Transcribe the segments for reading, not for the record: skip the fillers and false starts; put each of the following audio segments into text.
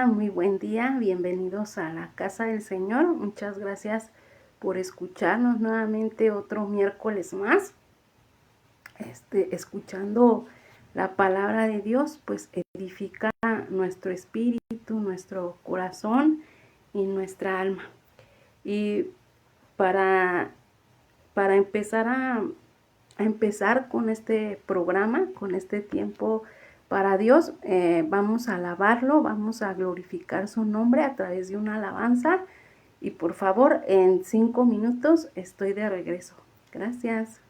Hola, muy buen día, bienvenidos a la casa del Señor. Muchas gracias por escucharnos nuevamente otro miércoles más. Escuchando la palabra de Dios, pues edifica nuestro espíritu, nuestro corazón y nuestra alma. Y para empezar a empezar con este programa, con este tiempo para Dios, vamos a alabarlo, vamos a glorificar su nombre a través de una alabanza. Y por favor, en 5 minutos estoy de regreso. Gracias.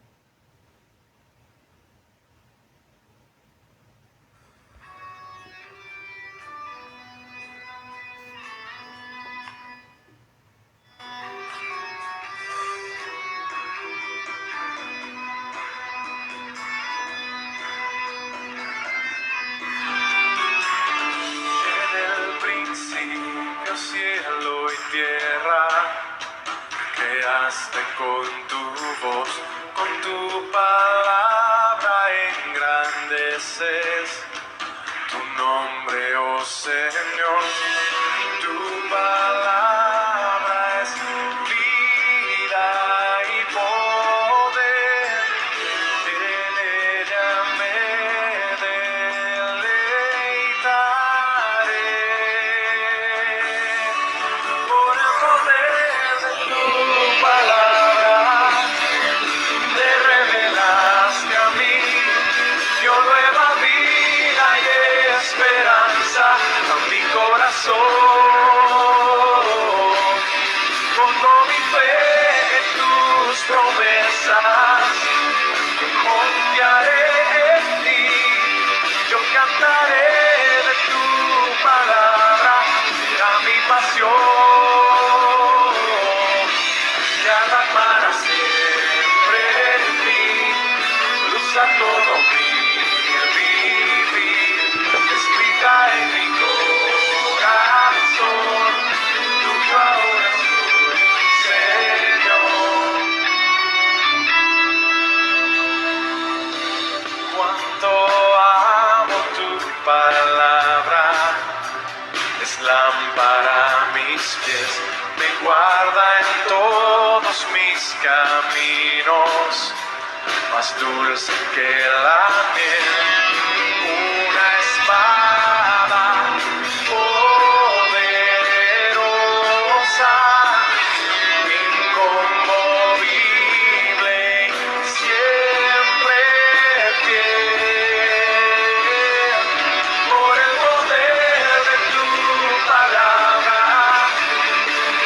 Cielo y tierra, creaste con tu voz, con tu palabra engrandeces tu nombre, oh Señor. Tu palabra es vida y poder, en ella me deleitaré. Por el poder de tu palabra, te revelaste a mí, dio nueva vida y esperanza a mi corazón. Pongo mi fe en tus promesas, confiaré en ti, yo cantaré de tu palabra, será mi pasión, guiada para siempre en ti, luz a todo mi vivir, escrita en mi corazón, tuyo ahora soy, Señor. Cuánto amo tu palabra, es lámpara a mis pies, me guarda en todos mis caminos, más dulce que la miel, una espada poderosa, inconmovible, siempre fiel. Por el poder de tu palabra,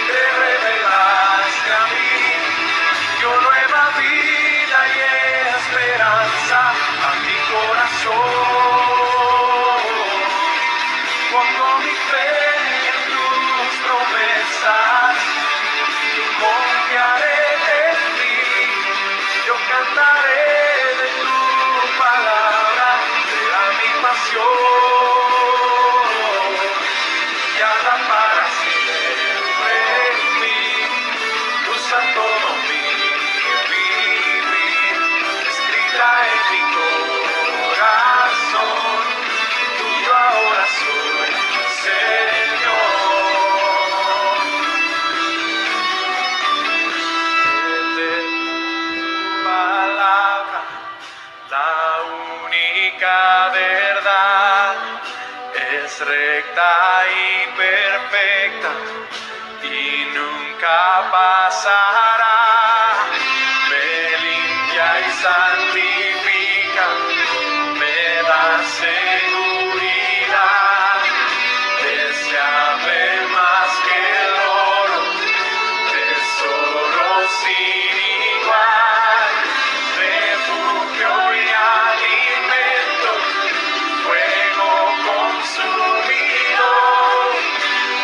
te revelaste a mí, dio nueva vida y esperanza a mi corazón. Pongo mi fe en tus promesas, confiaré en ti, yo cantaré de tu palabra, será mi pasión, guiada para siempre en mí, luz a todo mi vivir, escrita en mi corazón, tuyo ahora soy, Señor. De tu palabra, la única verdad es recta y perfecta y nunca pasará. Me limpia y santifica, me da seguridad, deseable más que el oro, tesoro sin igual, refugio y alimento, fuego consumido,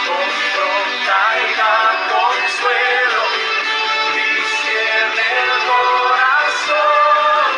confronta y da consuelo, discierne el corazón.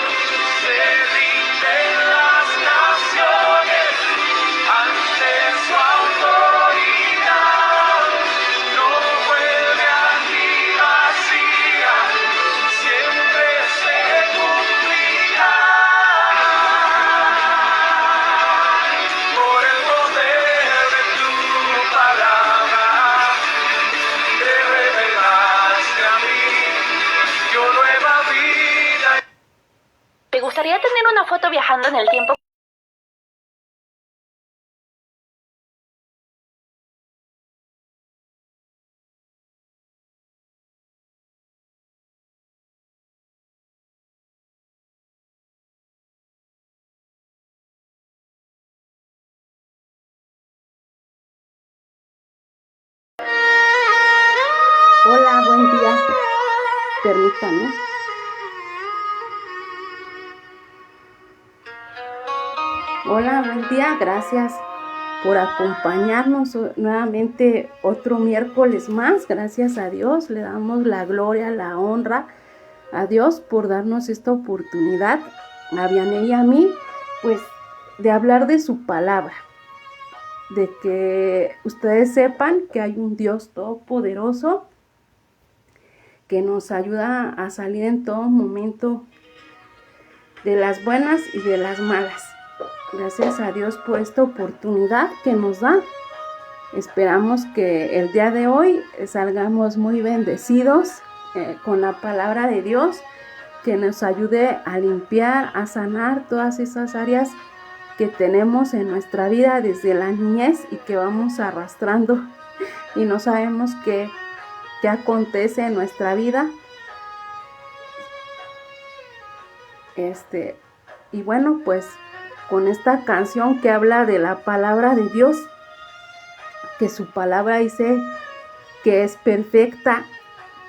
siento viajando en el tiempo. Hola, buen día. Permítanme. Hola, buen día. Gracias por acompañarnos nuevamente otro miércoles más. Gracias a Dios. Le damos la gloria, la honra a Dios por darnos esta oportunidad, a Vianey y a mí, pues, de hablar de su palabra. De que ustedes sepan que hay un Dios todopoderoso que nos ayuda a salir en todo momento de las buenas y de las malas. Gracias a Dios por esta oportunidad que nos da. Esperamos que el día de hoy salgamos muy bendecidos con la palabra de Dios, que nos ayude a limpiar, a sanar todas esas áreas que tenemos en nuestra vida desde la niñez y que vamos arrastrando y no sabemos qué acontece en nuestra vida. Y bueno, pues con esta canción que habla de la palabra de Dios, que su palabra dice que es perfecta,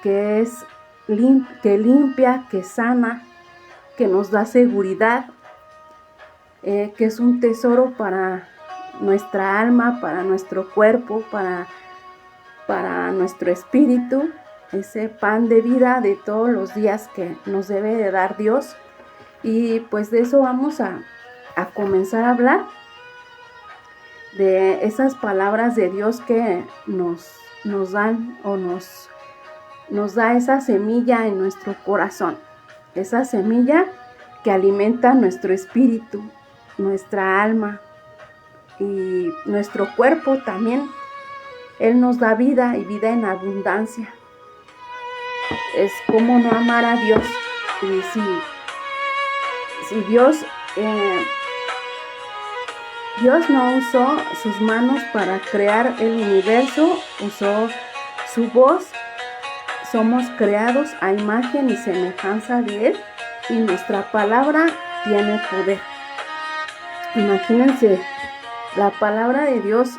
que es que limpia, que sana, que nos da seguridad, que es un tesoro para nuestra alma, para nuestro cuerpo, para nuestro espíritu, ese pan de vida de todos los días que nos debe de dar Dios. Y pues de eso vamos a comenzar a hablar, de esas palabras de Dios que nos dan o nos da esa semilla en nuestro corazón, esa semilla que alimenta nuestro espíritu, nuestra alma y nuestro cuerpo también. Él nos da vida y vida en abundancia. Es como no amar a Dios. Y si Dios no usó sus manos para crear el universo, usó su voz. Somos creados a imagen y semejanza de Él y nuestra palabra tiene poder. Imagínense, la palabra de Dios,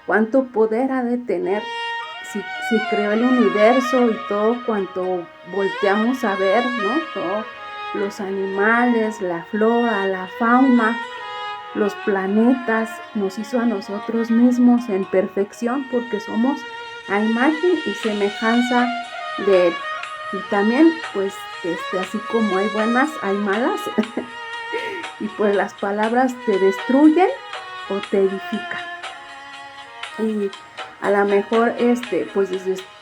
cuánto poder ha de tener si creó el universo y todo cuanto volteamos a ver, ¿no? Todos los animales, la flora, la fauna, los planetas, nos hizo a nosotros mismos en perfección porque somos a imagen y semejanza de Él. Y también, pues, así como hay buenas, hay malas. Y pues las palabras te destruyen o te edifican. Y a lo mejor, pues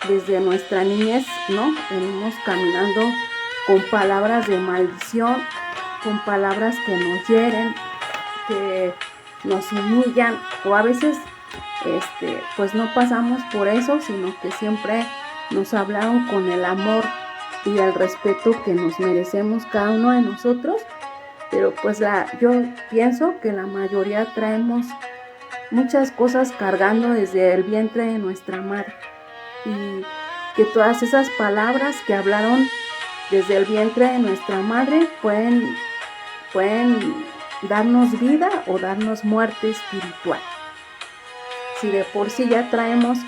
desde nuestra niñez, ¿no? Venimos caminando con palabras de maldición, con palabras que nos hieren, que nos humillan, o a veces, pues no pasamos por eso, sino que siempre nos hablaron con el amor y el respeto que nos merecemos cada uno de nosotros. Pero pues yo pienso que la mayoría traemos muchas cosas cargando desde el vientre de nuestra madre, y que todas esas palabras que hablaron desde el vientre de nuestra madre pueden darnos vida o darnos muerte espiritual. Si de por sí ya traemos,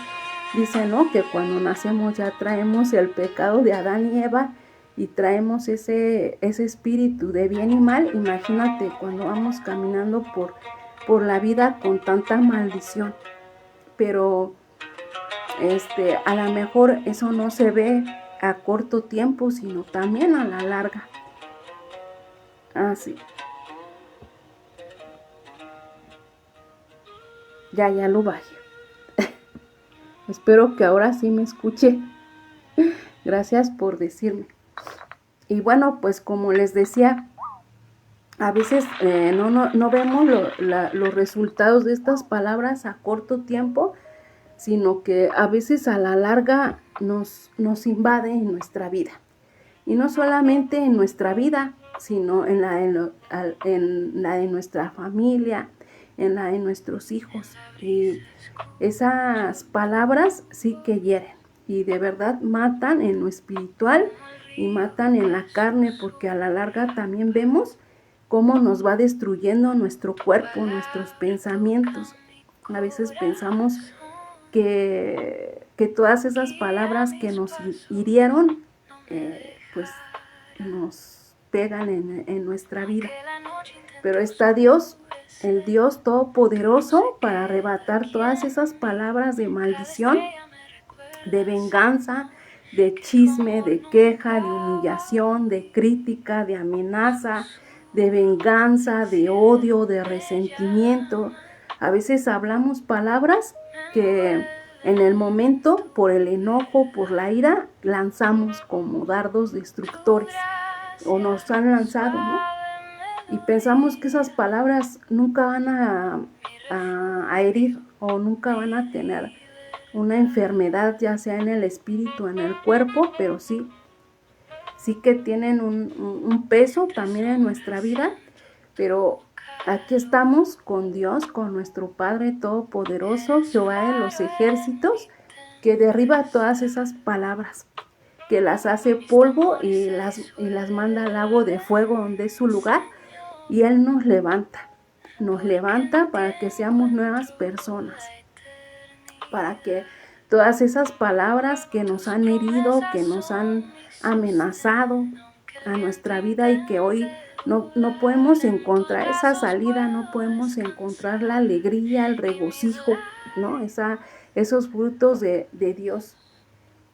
dice, ¿no?, que cuando nacemos ya traemos el pecado de Adán y Eva y traemos ese espíritu de bien y mal. Imagínate cuando vamos caminando por la vida con tanta maldición. Pero a lo mejor eso no se ve a corto tiempo, sino también a la larga. Así. Ya lo bajé. Espero que ahora sí me escuche. Gracias por decirme. Y bueno, pues como les decía, a veces no vemos los resultados de estas palabras a corto tiempo, sino que a veces a la larga nos invade en nuestra vida. Y no solamente en nuestra vida, sino en la de nuestra familia, en la de nuestros hijos. Y esas palabras sí que hieren y de verdad matan en lo espiritual y matan en la carne, porque a la larga también vemos cómo nos va destruyendo nuestro cuerpo, nuestros pensamientos. A veces pensamos que todas esas palabras que nos hirieron, pues nos pegan en nuestra vida. Pero está Dios, el Dios Todopoderoso, para arrebatar todas esas palabras de maldición, de venganza, de chisme, de queja, de humillación, de crítica, de amenaza, de venganza, de odio, de resentimiento. A veces hablamos palabras que en el momento, por el enojo, por la ira, lanzamos como dardos destructores, o nos han lanzado, ¿no? Y pensamos que esas palabras nunca van a herir, o nunca van a tener una enfermedad, ya sea en el espíritu, en el cuerpo, pero sí que tienen un peso también en nuestra vida. Pero aquí estamos con Dios, con nuestro Padre Todopoderoso, Jehová de los ejércitos, que derriba todas esas palabras, que las hace polvo y las manda al lago de fuego, donde es su lugar, y Él nos levanta para que seamos nuevas personas, para que todas esas palabras que nos han herido, que nos han amenazado a nuestra vida y que hoy no podemos encontrar esa salida, no podemos encontrar la alegría, el regocijo, ¿no? Esos frutos de Dios.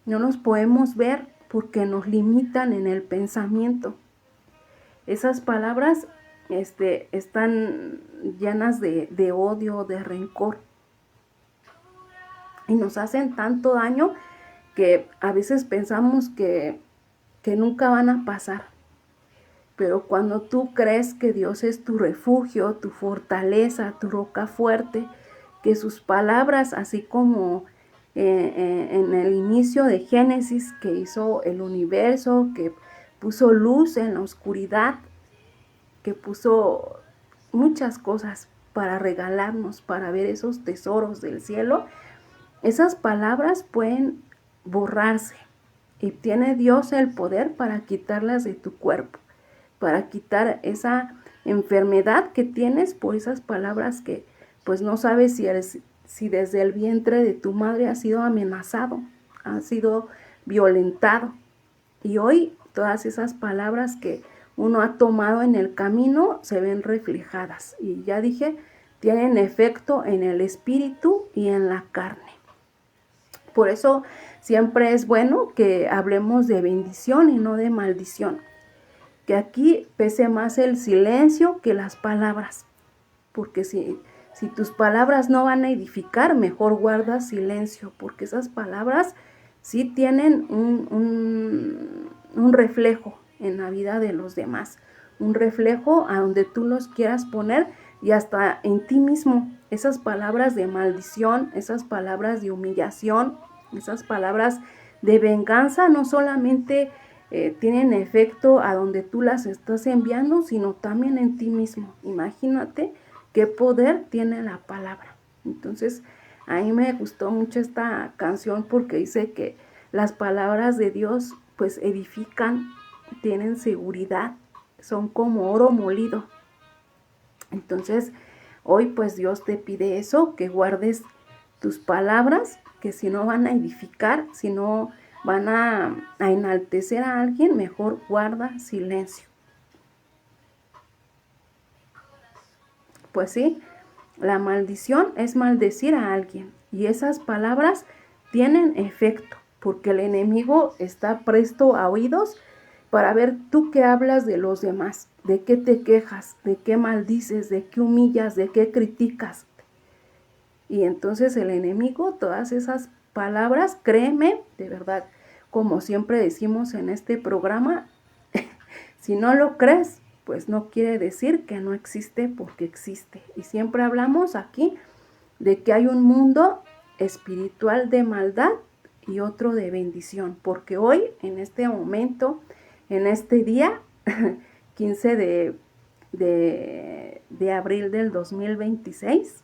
No los podemos ver porque nos limitan en el pensamiento. Esas palabras están llenas de odio, de rencor. Y nos hacen tanto daño que a veces pensamos que nunca van a pasar. Pero cuando tú crees que Dios es tu refugio, tu fortaleza, tu roca fuerte, que sus palabras, así como en el inicio de Génesis, que hizo el universo, que puso luz en la oscuridad, que puso muchas cosas para regalarnos, para ver esos tesoros del cielo, esas palabras pueden borrarse y tiene Dios el poder para quitarlas de tu cuerpo, para quitar esa enfermedad que tienes por esas palabras que pues no sabes si desde el vientre de tu madre has sido amenazado, has sido violentado. Y hoy todas esas palabras que uno ha tomado en el camino se ven reflejadas. Y ya dije, tienen efecto en el espíritu y en la carne. Por eso siempre es bueno que hablemos de bendición y no de maldición. Que aquí pese más el silencio que las palabras. Porque si tus palabras no van a edificar, mejor guarda silencio. Porque esas palabras sí tienen un reflejo en la vida de los demás. Un reflejo a donde tú los quieras poner y hasta en ti mismo. Esas palabras de maldición, esas palabras de humillación, esas palabras de venganza no solamente tienen efecto a donde tú las estás enviando, sino también en ti mismo. Imagínate qué poder tiene la palabra. Entonces, a mí me gustó mucho esta canción porque dice que las palabras de Dios pues edifican, tienen seguridad, son como oro molido. Entonces, hoy pues Dios te pide eso, que guardes tus palabras, que si no van a edificar, si no van a enaltecer a alguien, mejor guarda silencio. Pues sí, la maldición es maldecir a alguien y esas palabras tienen efecto porque el enemigo está presto a oídos para ver tú qué hablas de los demás, de qué te quejas, de qué maldices, de qué humillas, de qué criticas. Y entonces el enemigo, todas esas palabras, créeme, de verdad, como siempre decimos en este programa, si no lo crees, pues no quiere decir que no existe, porque existe. Y siempre hablamos aquí de que hay un mundo espiritual de maldad y otro de bendición, porque hoy, en este momento, en este día, 15 de abril del 2026,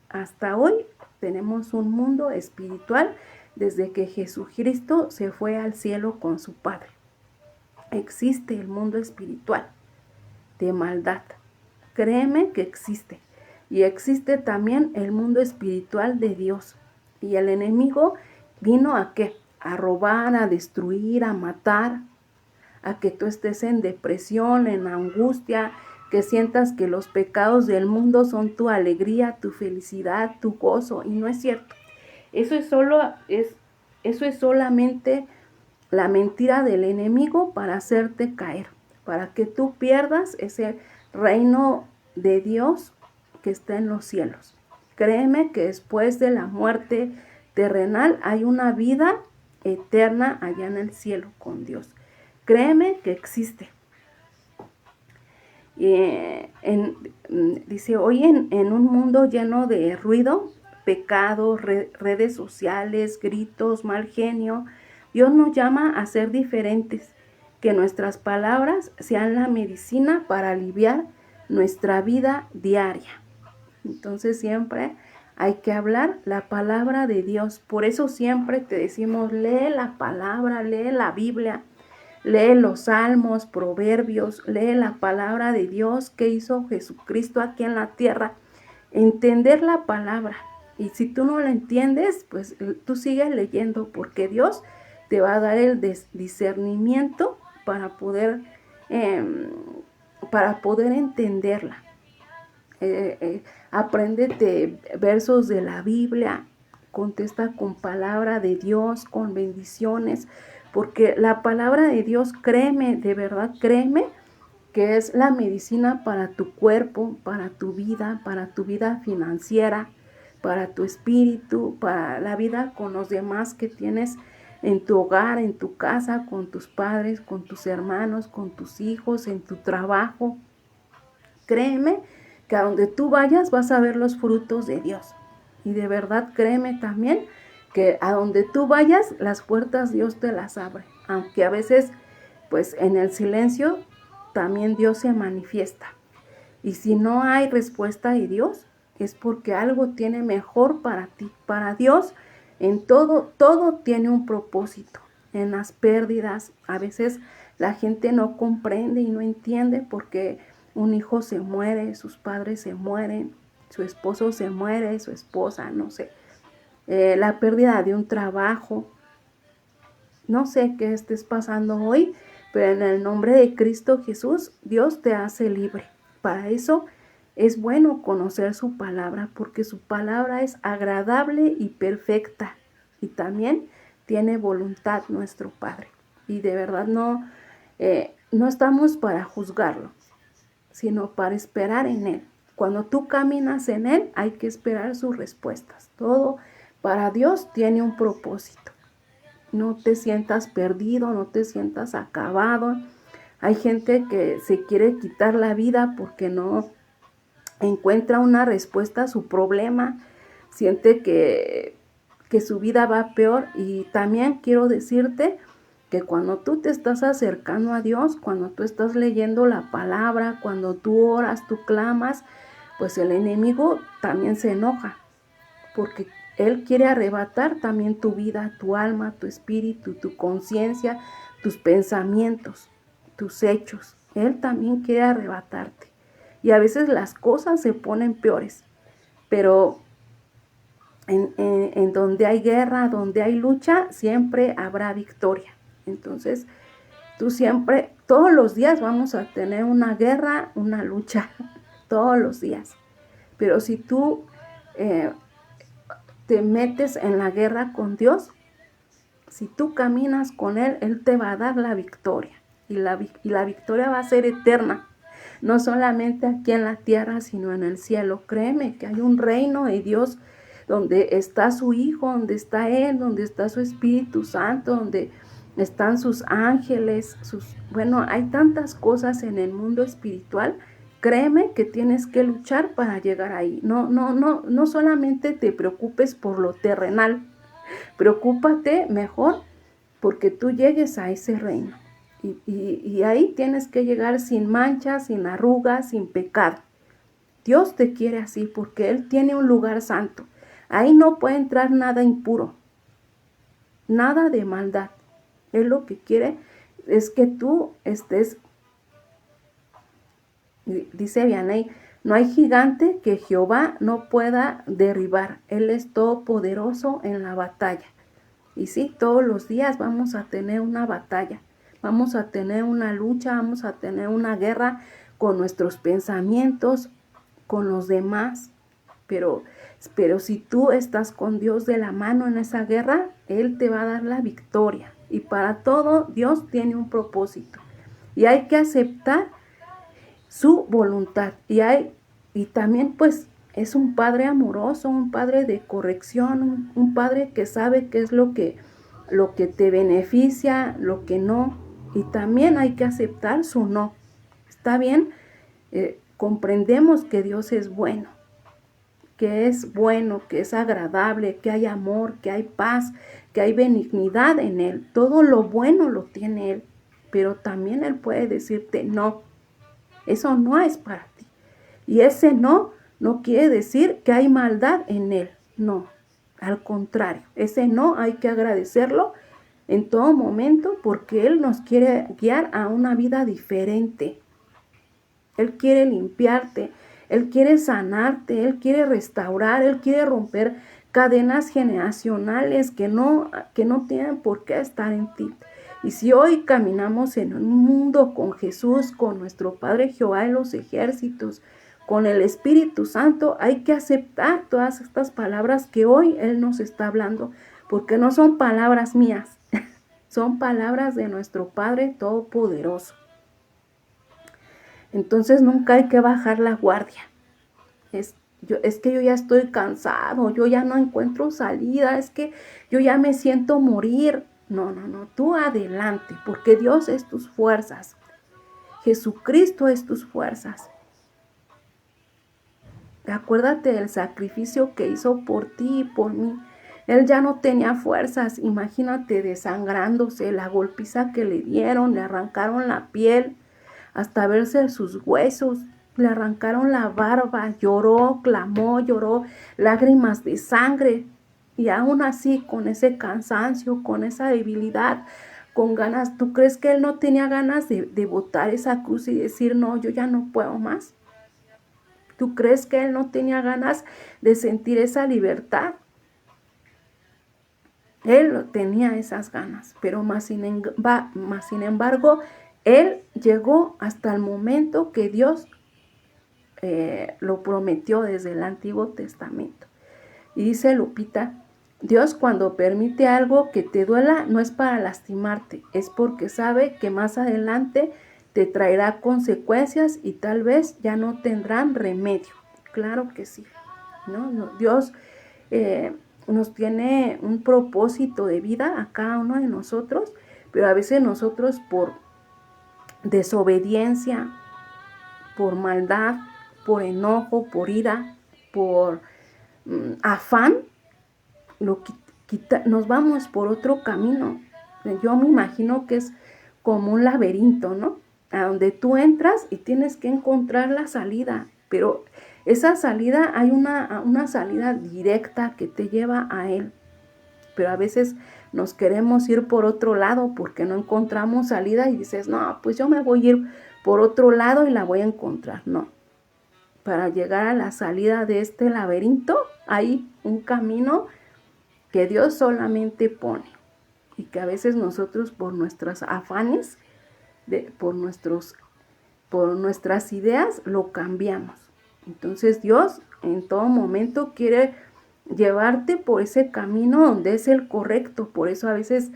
hasta hoy tenemos un mundo espiritual desde que Jesucristo se fue al cielo con su Padre. Existe el mundo espiritual de maldad. Créeme que existe. Y existe también el mundo espiritual de Dios. Y el enemigo vino ¿a qué? A robar, a destruir, a matar, a que tú estés en depresión, en angustia, que sientas que los pecados del mundo son tu alegría, tu felicidad, tu gozo. Y no es cierto. Eso es solamente la mentira del enemigo para hacerte caer, para que tú pierdas ese reino de Dios que está en los cielos. Créeme que después de la muerte terrenal hay una vida eterna allá en el cielo con Dios. Créeme que existe. Dice, hoy en un mundo lleno de ruido, pecado, redes sociales, gritos, mal genio, Dios nos llama a ser diferentes, que nuestras palabras sean la medicina para aliviar nuestra vida diaria. Entonces siempre hay que hablar la palabra de Dios. Por eso siempre te decimos, lee la palabra, lee la Biblia, lee los salmos, proverbios, lee la palabra de Dios que hizo Jesucristo aquí en la tierra. Entender la palabra. Y si tú no la entiendes, pues tú sigues leyendo, porque Dios te va a dar el discernimiento para poder entenderla. Apréndete versos de la Biblia, contesta con palabra de Dios, con bendiciones, porque la palabra de Dios, créeme, de verdad, créeme, que es la medicina para tu cuerpo, para tu vida financiera, para tu espíritu, para la vida con los demás que tienes en tu hogar, en tu casa, con tus padres, con tus hermanos, con tus hijos, en tu trabajo. Créeme que a donde tú vayas vas a ver los frutos de Dios. Y de verdad créeme también que a donde tú vayas las puertas Dios te las abre. Aunque a veces pues en el silencio también Dios se manifiesta. Y si no hay respuesta de Dios, es porque algo tiene mejor para ti. Para Dios, en todo tiene un propósito. En las pérdidas, a veces la gente no comprende y no entiende porque un hijo se muere, sus padres se mueren, su esposo se muere, su esposa, no sé. La pérdida de un trabajo. No sé qué estés pasando hoy, pero en el nombre de Cristo Jesús, Dios te hace libre. Para eso es bueno conocer su palabra, porque su palabra es agradable y perfecta. Y también tiene voluntad nuestro Padre. Y de verdad no estamos para juzgarlo, sino para esperar en Él. Cuando tú caminas en Él, hay que esperar sus respuestas. Todo para Dios tiene un propósito. No te sientas perdido, no te sientas acabado. Hay gente que se quiere quitar la vida porque no encuentra una respuesta a su problema. Siente que su vida va peor. Y también quiero decirte que cuando tú te estás acercando a Dios, cuando tú estás leyendo la palabra, cuando tú oras, tú clamas, pues el enemigo también se enoja, porque Él quiere arrebatar también tu vida, tu alma, tu espíritu, tu conciencia, tus pensamientos, tus hechos. Él también quiere arrebatarte. Y a veces las cosas se ponen peores, pero en donde hay guerra, donde hay lucha, siempre habrá victoria. Entonces, tú siempre, todos los días vamos a tener una guerra, una lucha, todos los días. Pero si tú te metes en la guerra con Dios, si tú caminas con Él, Él te va a dar la victoria. Y la victoria va a ser eterna. No solamente aquí en la tierra, sino en el cielo. Créeme que hay un reino de Dios donde está su Hijo, donde está Él, donde está su Espíritu Santo, donde están sus ángeles, bueno, hay tantas cosas en el mundo espiritual. Créeme que tienes que luchar para llegar ahí. No solamente te preocupes por lo terrenal, preocúpate mejor porque tú llegues a ese reino. Y ahí tienes que llegar sin manchas, sin arrugas, sin pecado. Dios te quiere así porque Él tiene un lugar santo. Ahí no puede entrar nada impuro, nada de maldad. Él lo que quiere es que tú estés, dice Vianney, no hay gigante que Jehová no pueda derribar. Él es todopoderoso en la batalla. Y sí, todos los días vamos a tener una batalla. Vamos a tener una lucha, vamos a tener una guerra con nuestros pensamientos, con los demás. Pero si tú estás con Dios de la mano en esa guerra, Él te va a dar la victoria. Y para todo, Dios tiene un propósito. Y hay que aceptar su voluntad. Y también pues es un padre amoroso, un padre de corrección, un padre que sabe qué es lo que te beneficia, lo que no. Y también hay que aceptar su no. ¿Está bien? Comprendemos que Dios es bueno, que es agradable, que hay amor, que hay paz, que hay benignidad en Él. Todo lo bueno lo tiene Él, pero también Él puede decirte no, eso no es para ti. Y ese no quiere decir que hay maldad en Él, no, al contrario, ese no hay que agradecerlo en todo momento porque Él nos quiere guiar a una vida diferente. Él quiere limpiarte, Él quiere sanarte, Él quiere restaurar, Él quiere romper cadenas generacionales que no tienen por qué estar en ti. Y si hoy caminamos en un mundo con Jesús, con nuestro Padre Jehová de los ejércitos, con el Espíritu Santo, hay que aceptar todas estas palabras que hoy Él nos está hablando, porque no son palabras mías, son palabras de nuestro Padre Todopoderoso. Entonces nunca hay que bajar la guardia. Es que yo ya estoy cansado, yo ya no encuentro salida, es que yo ya me siento morir. No, tú adelante, porque Dios es tus fuerzas. Jesucristo es tus fuerzas. Acuérdate del sacrificio que hizo por ti y por mí. Él ya no tenía fuerzas, imagínate desangrándose, la golpiza que le dieron, le arrancaron la piel hasta verse sus huesos, le arrancaron la barba, lloró, clamó, lloró, lágrimas de sangre. Y aún así, con ese cansancio, con esa debilidad, con ganas, ¿tú crees que Él no tenía ganas de botar esa cruz y decir, no, yo ya no puedo más? ¿Tú crees que Él no tenía ganas de sentir esa libertad? Él tenía esas ganas, pero más sin embargo, Él llegó hasta el momento que Dios lo prometió desde el Antiguo Testamento. Y dice Lupita, Dios cuando permite algo que te duela no es para lastimarte, es porque sabe que más adelante te traerá consecuencias y tal vez ya no tendrán remedio. Claro que sí, ¿no? Dios nos tiene un propósito de vida a cada uno de nosotros, pero a veces nosotros por desobediencia, por maldad, por enojo, por ira, por afán, nos vamos por otro camino. Yo me imagino que es como un laberinto, ¿no? A donde tú entras y tienes que encontrar la salida, pero esa salida, hay una salida directa que te lleva a Él, pero a veces nos queremos ir por otro lado porque no encontramos salida y dices, no, pues yo me voy a ir por otro lado y la voy a encontrar. No, para llegar a la salida de este laberinto hay un camino que Dios solamente pone y que a veces nosotros por nuestros afanes, por nuestras ideas lo cambiamos. Entonces Dios en todo momento quiere llevarte por ese camino donde es el correcto. Por eso a veces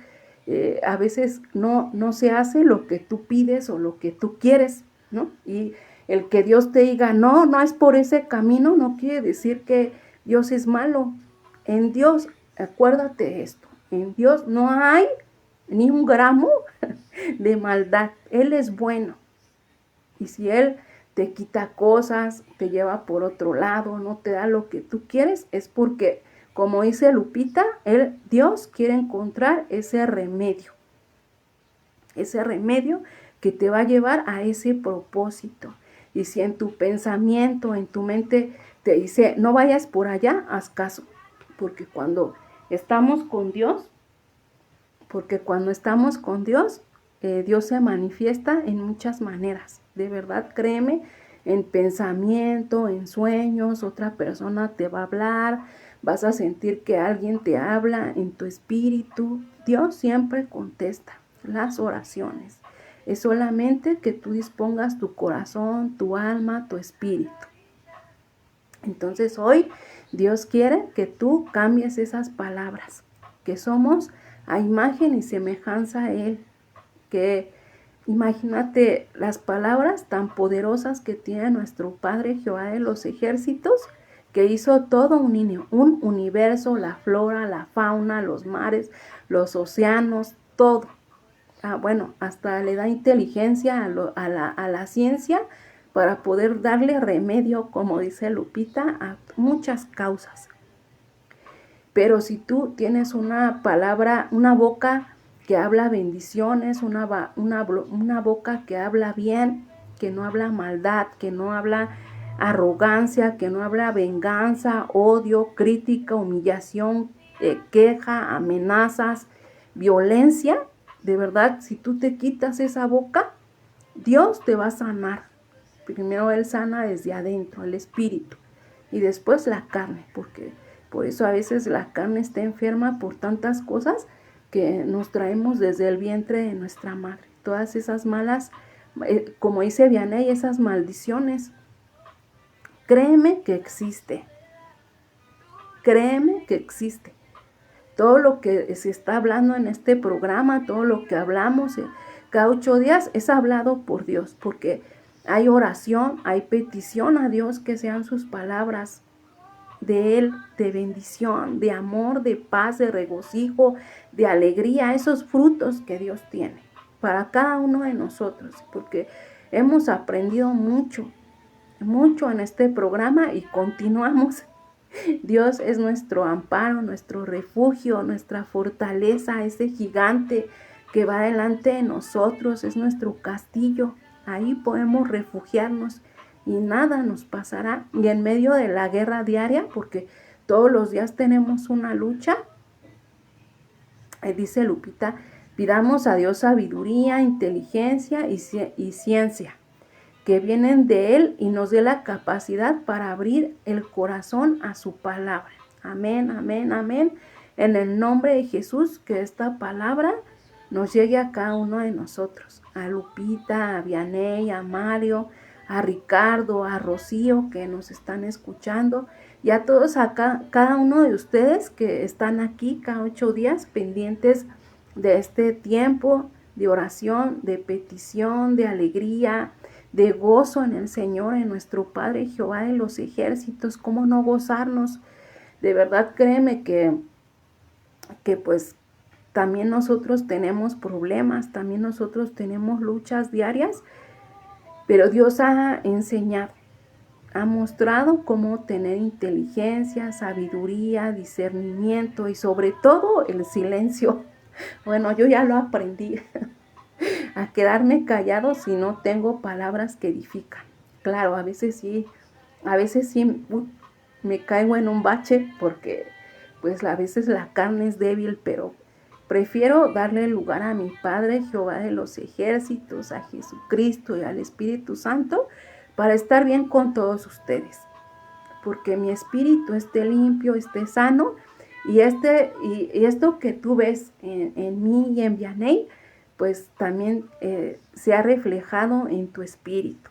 no se hace lo que tú pides o lo que tú quieres, ¿no? Y el que Dios te diga, no es por ese camino, no quiere decir que Dios es malo. En Dios, acuérdate esto, en Dios no hay ni un gramo de maldad. Él es bueno. Y si Él te quita cosas, te lleva por otro lado, no te da lo que tú quieres, es porque, como dice Lupita, Dios quiere encontrar ese remedio. ese remedio que te va a llevar a ese propósito. Y si en tu pensamiento, en tu mente te dice, no vayas por allá, haz caso. Porque cuando estamos con Dios, Dios se manifiesta en muchas maneras. De verdad, créeme, en pensamiento, en sueños, otra persona te va a hablar, vas a sentir que alguien te habla en tu espíritu. Dios siempre contesta las oraciones. Es solamente que tú dispongas tu corazón, tu alma, tu espíritu. Entonces hoy Dios quiere que tú cambies esas palabras, que somos a imagen y semejanza a Él. Que imagínate las palabras tan poderosas que tiene nuestro Padre Jehová de los ejércitos, que hizo todo un universo, la flora, la fauna, los mares, los océanos, todo. Bueno, hasta le da inteligencia a la ciencia para poder darle remedio, como dice Lupita, a muchas causas. Pero si tú tienes una palabra, una boca que habla bendiciones, una boca que habla bien, que no habla maldad, que no habla arrogancia, que no habla venganza, odio, crítica, humillación, queja, amenazas, violencia, de verdad, si tú te quitas esa boca, Dios te va a sanar. Primero Él sana desde adentro, el espíritu, y después la carne, porque por eso a veces la carne está enferma por tantas cosas que nos traemos desde el vientre de nuestra madre. Todas esas malas, como dice Vianney, esas maldiciones. Créeme que existe. Créeme que existe. Todo lo que se está hablando en este programa, todo lo que hablamos cada 8 días es hablado por Dios, porque hay oración, hay petición a Dios que sean sus palabras de Él, de bendición, de amor, de paz, de regocijo, de alegría, esos frutos que Dios tiene para cada uno de nosotros, porque hemos aprendido mucho en este programa y continuamos. Dios es nuestro amparo, nuestro refugio, nuestra fortaleza, ese gigante que va delante de nosotros, es nuestro castillo. Ahí podemos refugiarnos y nada nos pasará. Y en medio de la guerra diaria, porque todos los días tenemos una lucha, dice Lupita, pidamos a Dios sabiduría, inteligencia y ciencia, que vienen de Él y nos dé la capacidad para abrir el corazón a su palabra. Amén, amén, amén. En el nombre de Jesús, que esta palabra nos llegue a cada uno de nosotros. A Lupita, a Vianney, a Mario, a Ricardo, a Rocío, que nos están escuchando. Y a todos acá, cada uno de ustedes que están aquí cada 8 días pendientes de este tiempo de oración, de petición, de alegría, de gozo en el Señor, en nuestro Padre Jehová de los ejércitos. ¿Cómo no gozarnos? De verdad, créeme que pues también nosotros tenemos problemas, también nosotros tenemos luchas diarias, pero Dios ha enseñado, ha mostrado cómo tener inteligencia, sabiduría, discernimiento y sobre todo el silencio. Bueno, yo ya lo aprendí. A quedarme callado si no tengo palabras que edifican. Claro, a veces sí me caigo en un bache porque pues a veces la carne es débil, pero prefiero darle lugar a mi Padre Jehová de los ejércitos, a Jesucristo y al Espíritu Santo para estar bien con todos ustedes, porque mi espíritu esté limpio, esté sano, y esto que tú ves en mí y en Vianney, pues también se ha reflejado en tu espíritu.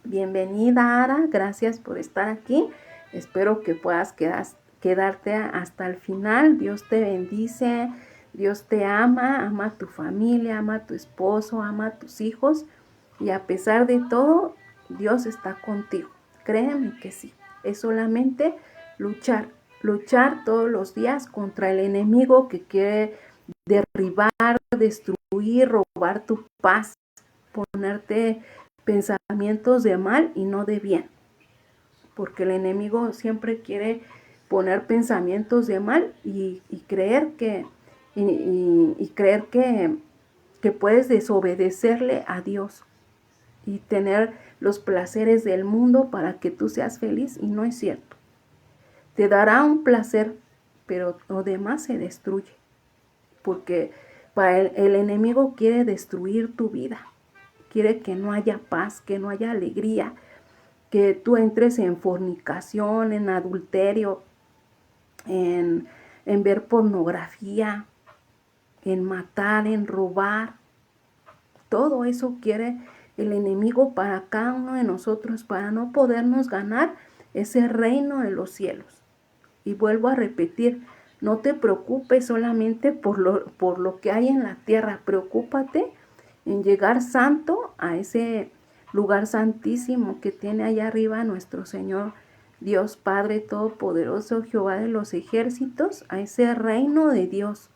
Bienvenida, Ara, gracias por estar aquí. Espero que puedas quedarte hasta el final. Dios te bendice, Dios te ama a tu familia, ama a tu esposo, ama a tus hijos. Y a pesar de todo, Dios está contigo. Créeme que sí. Es solamente luchar todos los días contra el enemigo que quiere derribar, destruir, robar tu paz, ponerte pensamientos de mal y no de bien, porque el enemigo siempre quiere poner pensamientos de mal y creer que que puedes desobedecerle a Dios y tener los placeres del mundo para que tú seas feliz, y no es cierto. Te dará un placer, pero lo demás se destruye, porque para el enemigo quiere destruir tu vida, quiere que no haya paz, que no haya alegría, que tú entres en fornicación, en adulterio, en ver pornografía, en matar, en robar. Todo eso quiere el enemigo para cada uno de nosotros, para no podernos ganar ese reino de los cielos. Y vuelvo a repetir, no te preocupes solamente por lo que hay en la tierra, preocúpate en llegar santo a ese lugar santísimo que tiene allá arriba nuestro Señor Dios Padre Todopoderoso, Jehová de los ejércitos, a ese reino de Dios.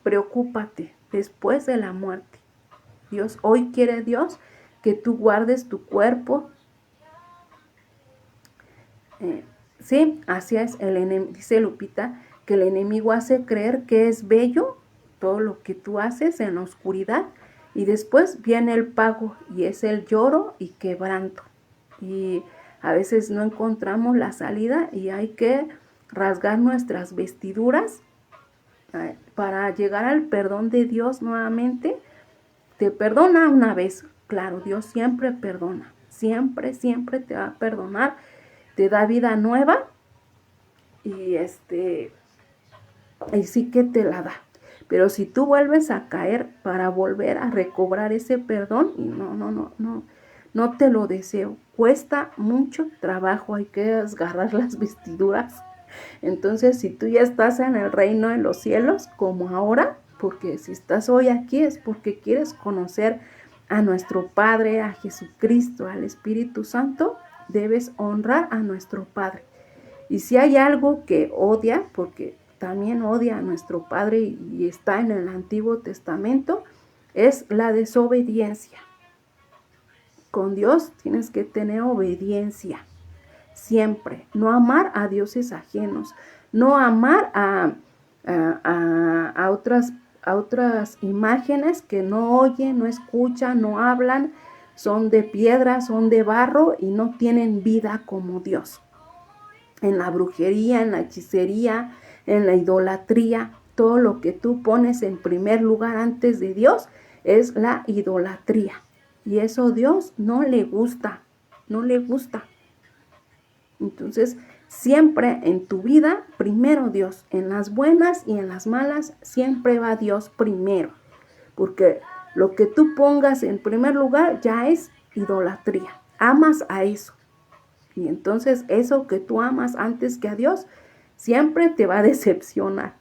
Preocúpate después de la muerte. Hoy quiere Dios que tú guardes tu cuerpo. Sí, así es, dice Lupita, que el enemigo hace creer que es bello todo lo que tú haces en la oscuridad, y después viene el pago, y es el lloro y quebranto. Y a veces no encontramos la salida y hay que rasgar nuestras vestiduras para llegar al perdón de Dios nuevamente. Te perdona una vez, claro, Dios siempre perdona, siempre te va a perdonar, te da vida nueva, y sí que te la da. Pero si tú vuelves a caer, para volver a recobrar ese perdón, y no te lo deseo. Cuesta mucho trabajo, hay que desgarrar las vestiduras. Entonces, si tú ya estás en el reino de los cielos, como ahora, porque si estás hoy aquí es porque quieres conocer a nuestro Padre, a Jesucristo, al Espíritu Santo, debes honrar a nuestro Padre. Y si hay algo que odia, porque también odia a nuestro Padre y está en el Antiguo Testamento, es la desobediencia. Con Dios tienes que tener obediencia siempre, no amar a dioses ajenos, no amar a otras imágenes que no oyen, no escuchan, no hablan, son de piedra, son de barro y no tienen vida como Dios. En la brujería, en la hechicería, en la idolatría, todo lo que tú pones en primer lugar antes de Dios es la idolatría. Y eso Dios no le gusta, no le gusta. Entonces, siempre en tu vida, primero Dios. En las buenas y en las malas, siempre va Dios primero. Porque lo que tú pongas en primer lugar ya es idolatría. Amas a eso. Y entonces eso que tú amas antes que a Dios, siempre te va a decepcionar.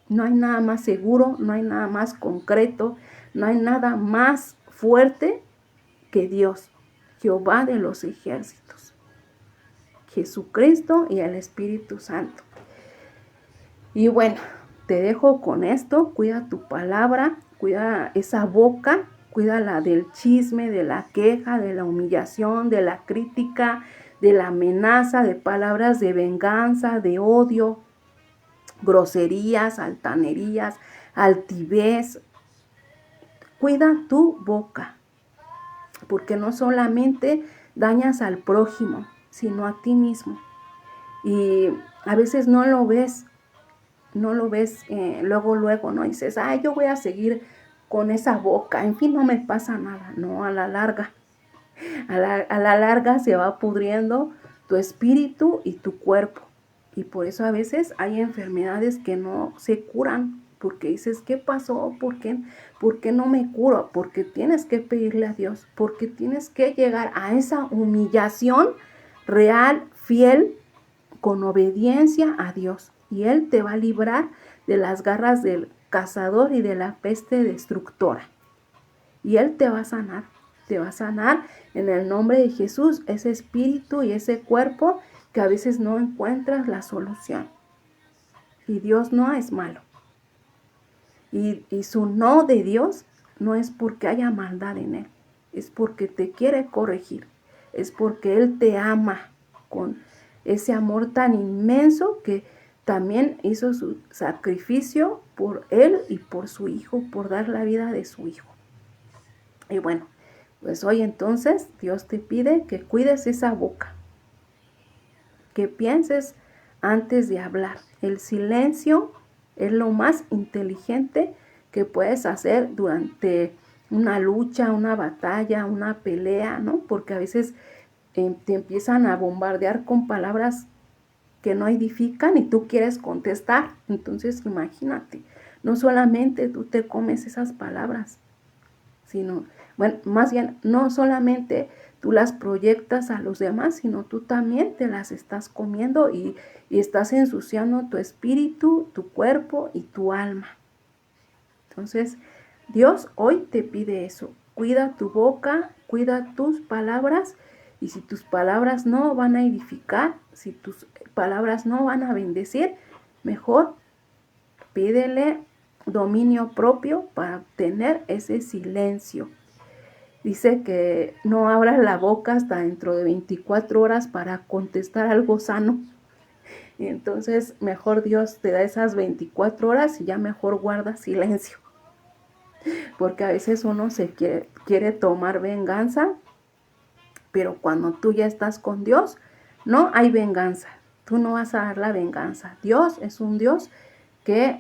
No hay nada más seguro, no hay nada más concreto, no hay nada más fuerte que Dios, Jehová de los ejércitos, Jesucristo y el Espíritu Santo. Y bueno, te dejo con esto. Cuida tu palabra, cuida esa boca, cuídala del chisme, de la queja, de la humillación, de la crítica, de la amenaza, de palabras de venganza, de odio, groserías, altanerías, altivez. Cuida tu boca, porque no solamente dañas al prójimo, sino a ti mismo. Y a veces no lo ves luego, ¿no? Dices, yo voy a seguir con esa boca, en fin, no me pasa nada. No, a la larga se va pudriendo tu espíritu y tu cuerpo. Y por eso a veces hay enfermedades que no se curan, porque dices, ¿qué pasó? ¿Por qué no me curo? Porque tienes que pedirle a Dios, porque tienes que llegar a esa humillación real, fiel, con obediencia a Dios. Y Él te va a librar de las garras del cazador y de la peste destructora. Y Él te va a sanar. Te va a sanar en el nombre de Jesús ese espíritu y ese cuerpo que a veces no encuentras la solución. Y Dios no es malo. Y su no de Dios no es porque haya maldad en Él. Es porque te quiere corregir. Es porque Él te ama con ese amor tan inmenso que también hizo su sacrificio por él y por su hijo, por dar la vida de su hijo. Y bueno, pues hoy entonces Dios te pide que cuides esa boca, que pienses antes de hablar. El silencio es lo más inteligente que puedes hacer durante una lucha, una batalla, una pelea, ¿no? Porque a veces te empiezan a bombardear con palabras que no edifican y tú quieres contestar. Entonces imagínate, no solamente tú te comes esas palabras, sino, bueno, más bien, no solamente tú las proyectas a los demás, sino tú también te las estás comiendo y estás ensuciando tu espíritu, tu cuerpo y tu alma. Entonces, Dios hoy te pide eso. Cuida tu boca, cuida tus palabras, y si tus palabras no van a edificar, si tus palabras no van a bendecir, mejor pídele dominio propio para obtener ese silencio. Dice que no abras la boca hasta dentro de 24 horas para contestar algo sano. Y entonces mejor Dios te da esas 24 horas y ya mejor guarda silencio. Porque a veces uno se quiere tomar venganza, pero cuando tú ya estás con Dios, no hay venganza. Tú no vas a dar la venganza. Dios es un Dios que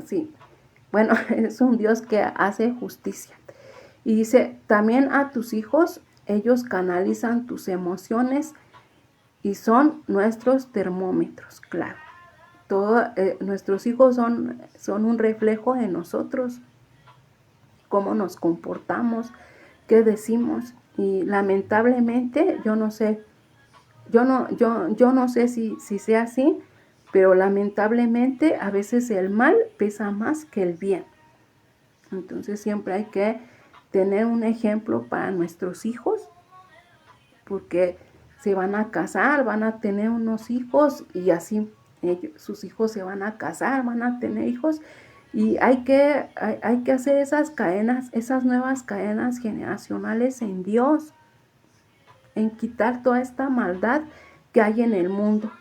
sí, bueno, es un Dios que hace justicia. Y dice, también a tus hijos, ellos canalizan tus emociones y son nuestros termómetros, claro. Nuestros hijos son un reflejo de nosotros, cómo nos comportamos, qué decimos. Y lamentablemente, yo no sé si sea así, pero lamentablemente a veces el mal pesa más que el bien. Entonces siempre hay que tener un ejemplo para nuestros hijos, porque se van a casar, van a tener unos hijos y así sus hijos se van a casar, van a tener hijos, y hay que hacer esas cadenas, esas nuevas cadenas generacionales en Dios, en quitar toda esta maldad que hay en el mundo,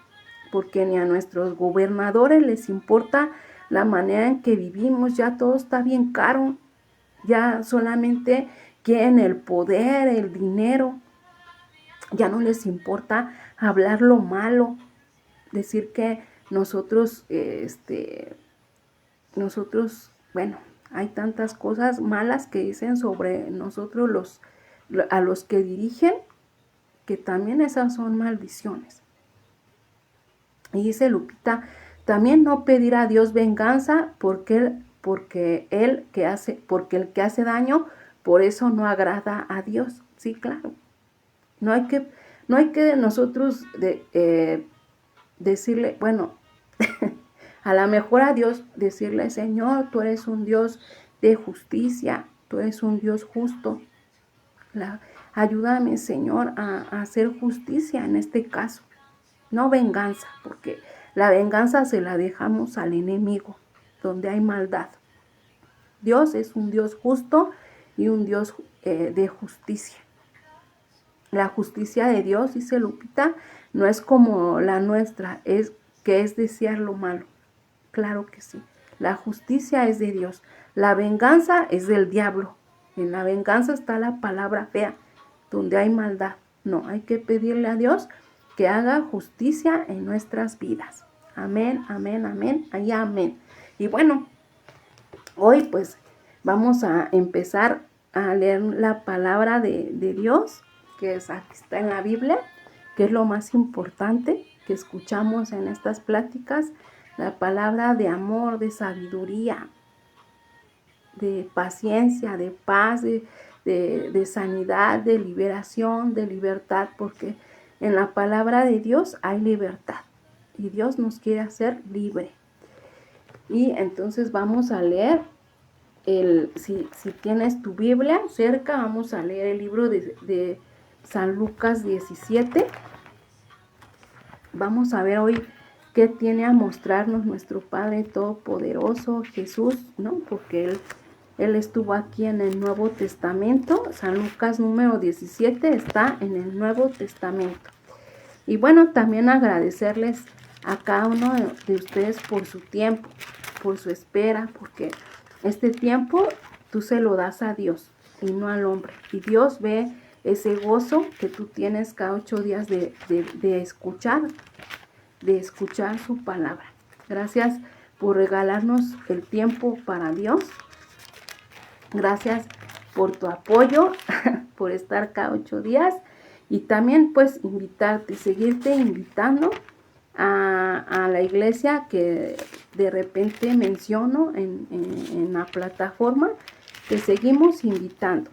porque ni a nuestros gobernadores les importa la manera en que vivimos. Ya todo está bien caro, ya solamente quieren el poder, el dinero, ya no les importa hablar lo malo, decir que nosotros, bueno, hay tantas cosas malas que dicen sobre nosotros a los que dirigen, que también esas son maldiciones. Y dice Lupita, también no pedir a Dios venganza porque el que hace daño, por eso no agrada a Dios. Sí, claro. No hay que nosotros decirle, bueno, a lo mejor a Dios decirle, Señor, tú eres un Dios de justicia, tú eres un Dios justo. Ayúdame, Señor, a hacer justicia en este caso. No venganza, porque la venganza se la dejamos al enemigo, donde hay maldad. Dios es un Dios justo y un Dios de justicia. La justicia de Dios, dice Lupita, no es como la nuestra, es desear lo malo. Claro que sí. La justicia es de Dios. La venganza es del diablo. En la venganza está la palabra fea, donde hay maldad. No, hay que pedirle a Dios que haga justicia en nuestras vidas. Amén, amén, amén, y amén. Y bueno, hoy pues vamos a empezar a leer la palabra de Dios, que aquí está en la Biblia, que es lo más importante que escuchamos en estas pláticas, la palabra de amor, de sabiduría, de paciencia, de paz, de sanidad, de liberación, de libertad, porque en la palabra de Dios hay libertad y Dios nos quiere hacer libre. Y entonces vamos a leer, si tienes tu Biblia cerca, vamos a leer el libro de San Lucas 17. Vamos a ver hoy qué tiene a mostrarnos nuestro Padre Todopoderoso, Jesús, ¿no? Porque Él estuvo aquí en el Nuevo Testamento. San Lucas número 17 está en el Nuevo Testamento. Y bueno, también agradecerles a cada uno de ustedes por su tiempo, por su espera, porque este tiempo tú se lo das a Dios y no al hombre. Y Dios ve ese gozo que tú tienes cada 8 días de escuchar su palabra. Gracias por regalarnos el tiempo para Dios. Gracias por tu apoyo, por estar cada 8 días. Y también pues invitarte, seguirte invitando a la iglesia que de repente menciono en la plataforma. Te seguimos invitando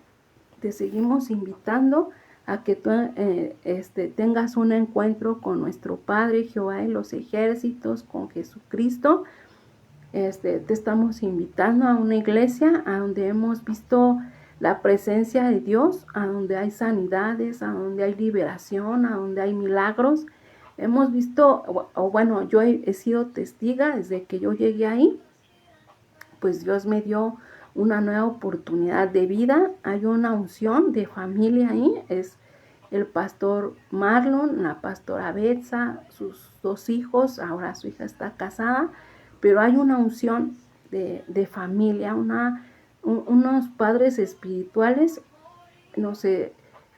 a que tú tengas un encuentro con nuestro Padre Jehová de los ejércitos, con Jesucristo. Te estamos invitando a una iglesia a donde hemos visto la presencia de Dios, a donde hay sanidades, a donde hay liberación, a donde hay milagros. Hemos visto, bueno, yo he sido testiga desde que yo llegué ahí, pues Dios me dio una nueva oportunidad de vida. Hay una unción de familia ahí, es el pastor Marlon, la pastora Betsa, sus 2 hijos, ahora su hija está casada, pero hay una unción de familia, unos padres espirituales, no sé,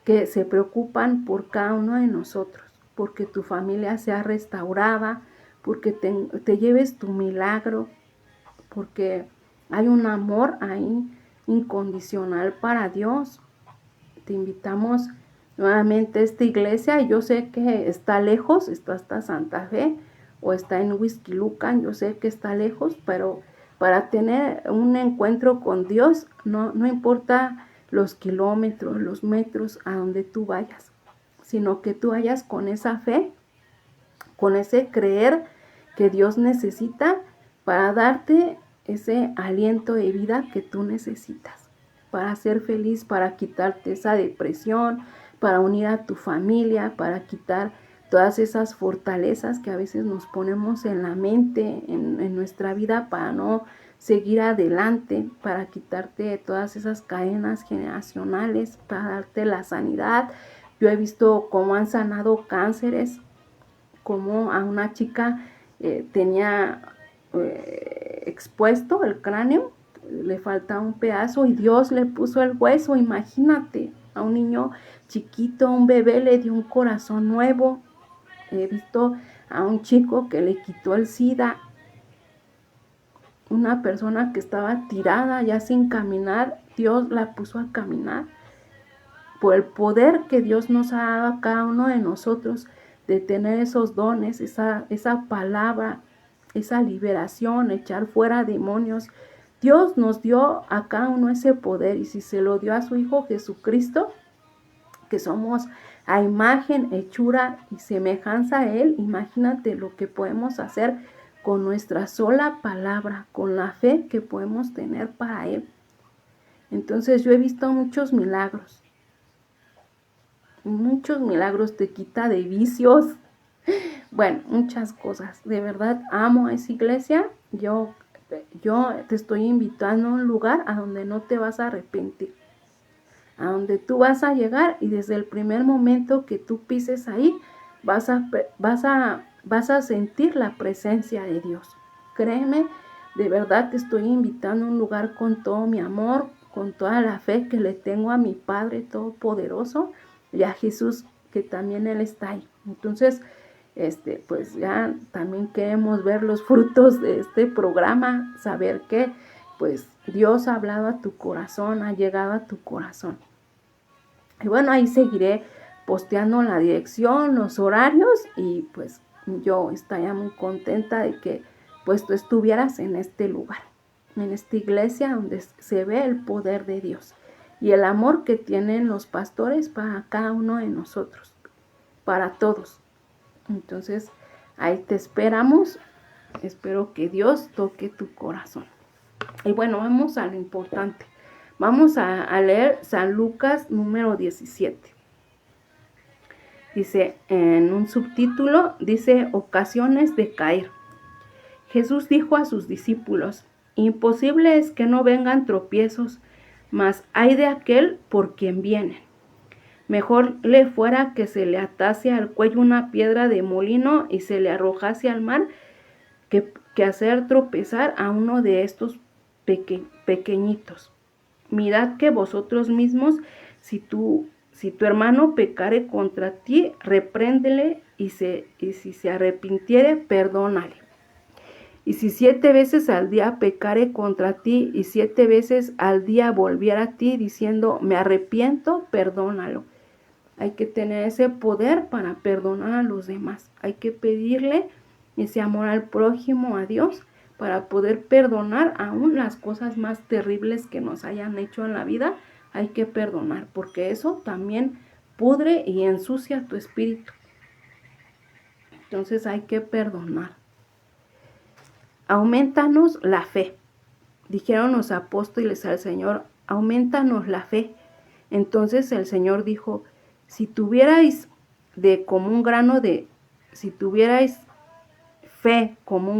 que se preocupan por cada uno de nosotros, porque tu familia sea restaurada, porque te lleves tu milagro, porque hay un amor ahí incondicional para Dios. Te invitamos nuevamente a esta iglesia. Yo sé que está lejos, está hasta Santa Fe o está en Huixquilucan, yo sé que está lejos, pero para tener un encuentro con Dios no importa los kilómetros, los metros a donde tú vayas, sino que tú vayas con esa fe, con ese creer que Dios necesita para darte ese aliento de vida que tú necesitas, para ser feliz, para quitarte esa depresión, para unir a tu familia, para quitar todas esas fortalezas que a veces nos ponemos en la mente, en nuestra vida, para no seguir adelante, para quitarte todas esas cadenas generacionales, para darte la sanidad. Yo he visto cómo han sanado cánceres, como a una chica tenía expuesto el cráneo, le faltaba un pedazo y Dios le puso el hueso. Imagínate, a un niño chiquito, un bebé le dio un corazón nuevo. He visto a un chico que le quitó el SIDA, una persona que estaba tirada ya sin caminar, Dios la puso a caminar. Por el poder que Dios nos ha dado a cada uno de nosotros de tener esos dones, esa palabra, esa liberación, echar fuera demonios. Dios nos dio a cada uno ese poder, y si se lo dio a su Hijo Jesucristo, que somos a imagen, hechura y semejanza a Él, imagínate lo que podemos hacer con nuestra sola palabra, con la fe que podemos tener para Él. Entonces yo he visto muchos milagros, te quita de vicios, bueno, muchas cosas. De verdad amo a esa iglesia. Yo te estoy invitando a un lugar a donde no te vas a arrepentir, a donde tú vas a llegar y desde el primer momento que tú pises ahí vas a sentir la presencia de Dios. Créeme, de verdad te estoy invitando a un lugar con todo mi amor, con toda la fe que le tengo a mi Padre Todopoderoso y a Jesús, que también Él está ahí. Entonces, pues ya también queremos ver los frutos de este programa, saber que pues Dios ha hablado a tu corazón, ha llegado a tu corazón. Y bueno, ahí seguiré posteando la dirección, los horarios, y pues yo estaría muy contenta de que pues tú estuvieras en este lugar, en esta iglesia donde se ve el poder de Dios y el amor que tienen los pastores para cada uno de nosotros, para todos. Entonces, ahí te esperamos. Espero que Dios toque tu corazón. Y bueno, vamos a lo importante. Vamos a leer San Lucas número 17. Dice, en un subtítulo, dice, ocasiones de caer. Jesús dijo a sus discípulos, imposible es que no vengan tropiezos, mas hay de aquel por quien vienen. Mejor le fuera que se le atase al cuello una piedra de molino y se le arrojase al mar que hacer tropezar a uno de estos pequeñitos. Mirad que vosotros mismos, si tu hermano pecare contra ti, repréndele, y si se arrepintiere, perdónale. Y si 7 veces al día pecare contra ti, y 7 veces al día volviera a ti diciendo, me arrepiento, perdónalo. Hay que tener ese poder para perdonar a los demás. Hay que pedirle ese amor al prójimo, a Dios, para poder perdonar aún las cosas más terribles que nos hayan hecho en la vida. Hay que perdonar, porque eso también pudre y ensucia tu espíritu. Entonces hay que perdonar. Aumentanos la fe. Dijeron los apóstoles al Señor, aumentanos la fe. Entonces el Señor dijo, si tuvierais fe como un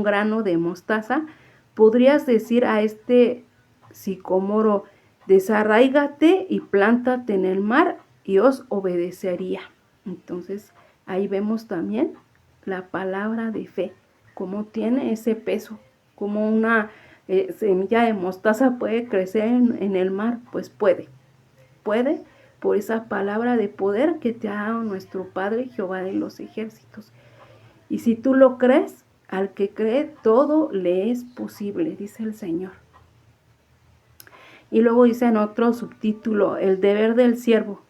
grano de mostaza, podrías decir a este sicómoro, desarráigate y plántate en el mar, y os obedecería. Entonces ahí vemos también la palabra de fe, cómo tiene ese peso, como una semilla de mostaza puede crecer en el mar. Pues puede por esa palabra de poder que te ha dado nuestro Padre Jehová de los ejércitos. Y si tú lo crees, al que cree todo le es posible, dice el Señor. Y luego dice en otro subtítulo, el deber del siervo.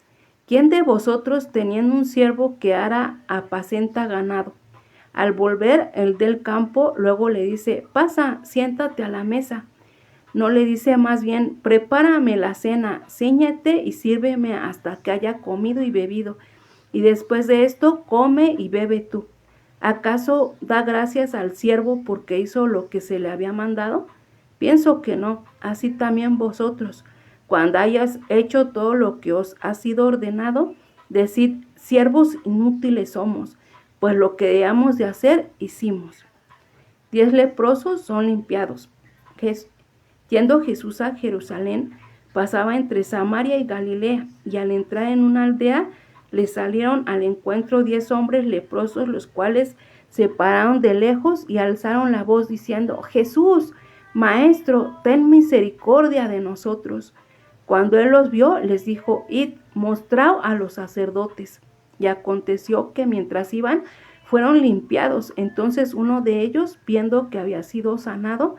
¿Quién de vosotros, teniendo un siervo que apacenta ganado, al volver el del campo, luego le dice, pasa, siéntate a la mesa? No le dice más bien, prepárame la cena, cíñete y sírveme hasta que haya comido y bebido, y después de esto come y bebe tú. ¿Acaso da gracias al siervo porque hizo lo que se le había mandado? Pienso que no. Así también vosotros, cuando hayas hecho todo lo que os ha sido ordenado, decid, siervos inútiles somos, pues lo que debíamos de hacer, hicimos. 10 leprosos son limpiados. Yendo Jesús a Jerusalén, pasaba entre Samaria y Galilea, y al entrar en una aldea, le salieron al encuentro 10 hombres leprosos, los cuales se pararon de lejos y alzaron la voz diciendo, Jesús, Maestro, ten misericordia de nosotros. Cuando él los vio, les dijo, id, mostraos a los sacerdotes. Y aconteció que mientras iban, fueron limpiados. Entonces uno de ellos, viendo que había sido sanado,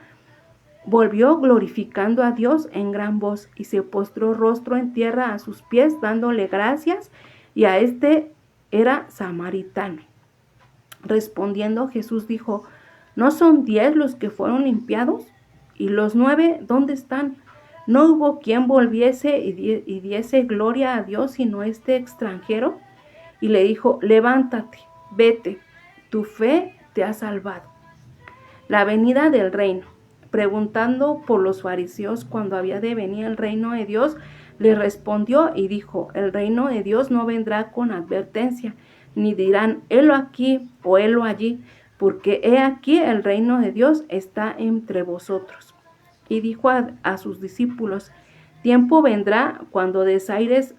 volvió glorificando a Dios en gran voz, y se postró rostro en tierra a sus pies, dándole gracias, y a este era samaritano. Respondiendo Jesús dijo, ¿no son 10 los que fueron limpiados? ¿Y los 9 dónde están? No hubo quien volviese y diese gloria a Dios sino este extranjero. Y le dijo, levántate, vete, tu fe te ha salvado. La venida del reino. Preguntando por los fariseos cuándo había de venir el reino de Dios, le respondió y dijo, el reino de Dios no vendrá con advertencia, ni dirán, helo aquí o helo allí, porque he aquí el reino de Dios está entre vosotros. Y dijo a sus discípulos, tiempo vendrá cuando desaires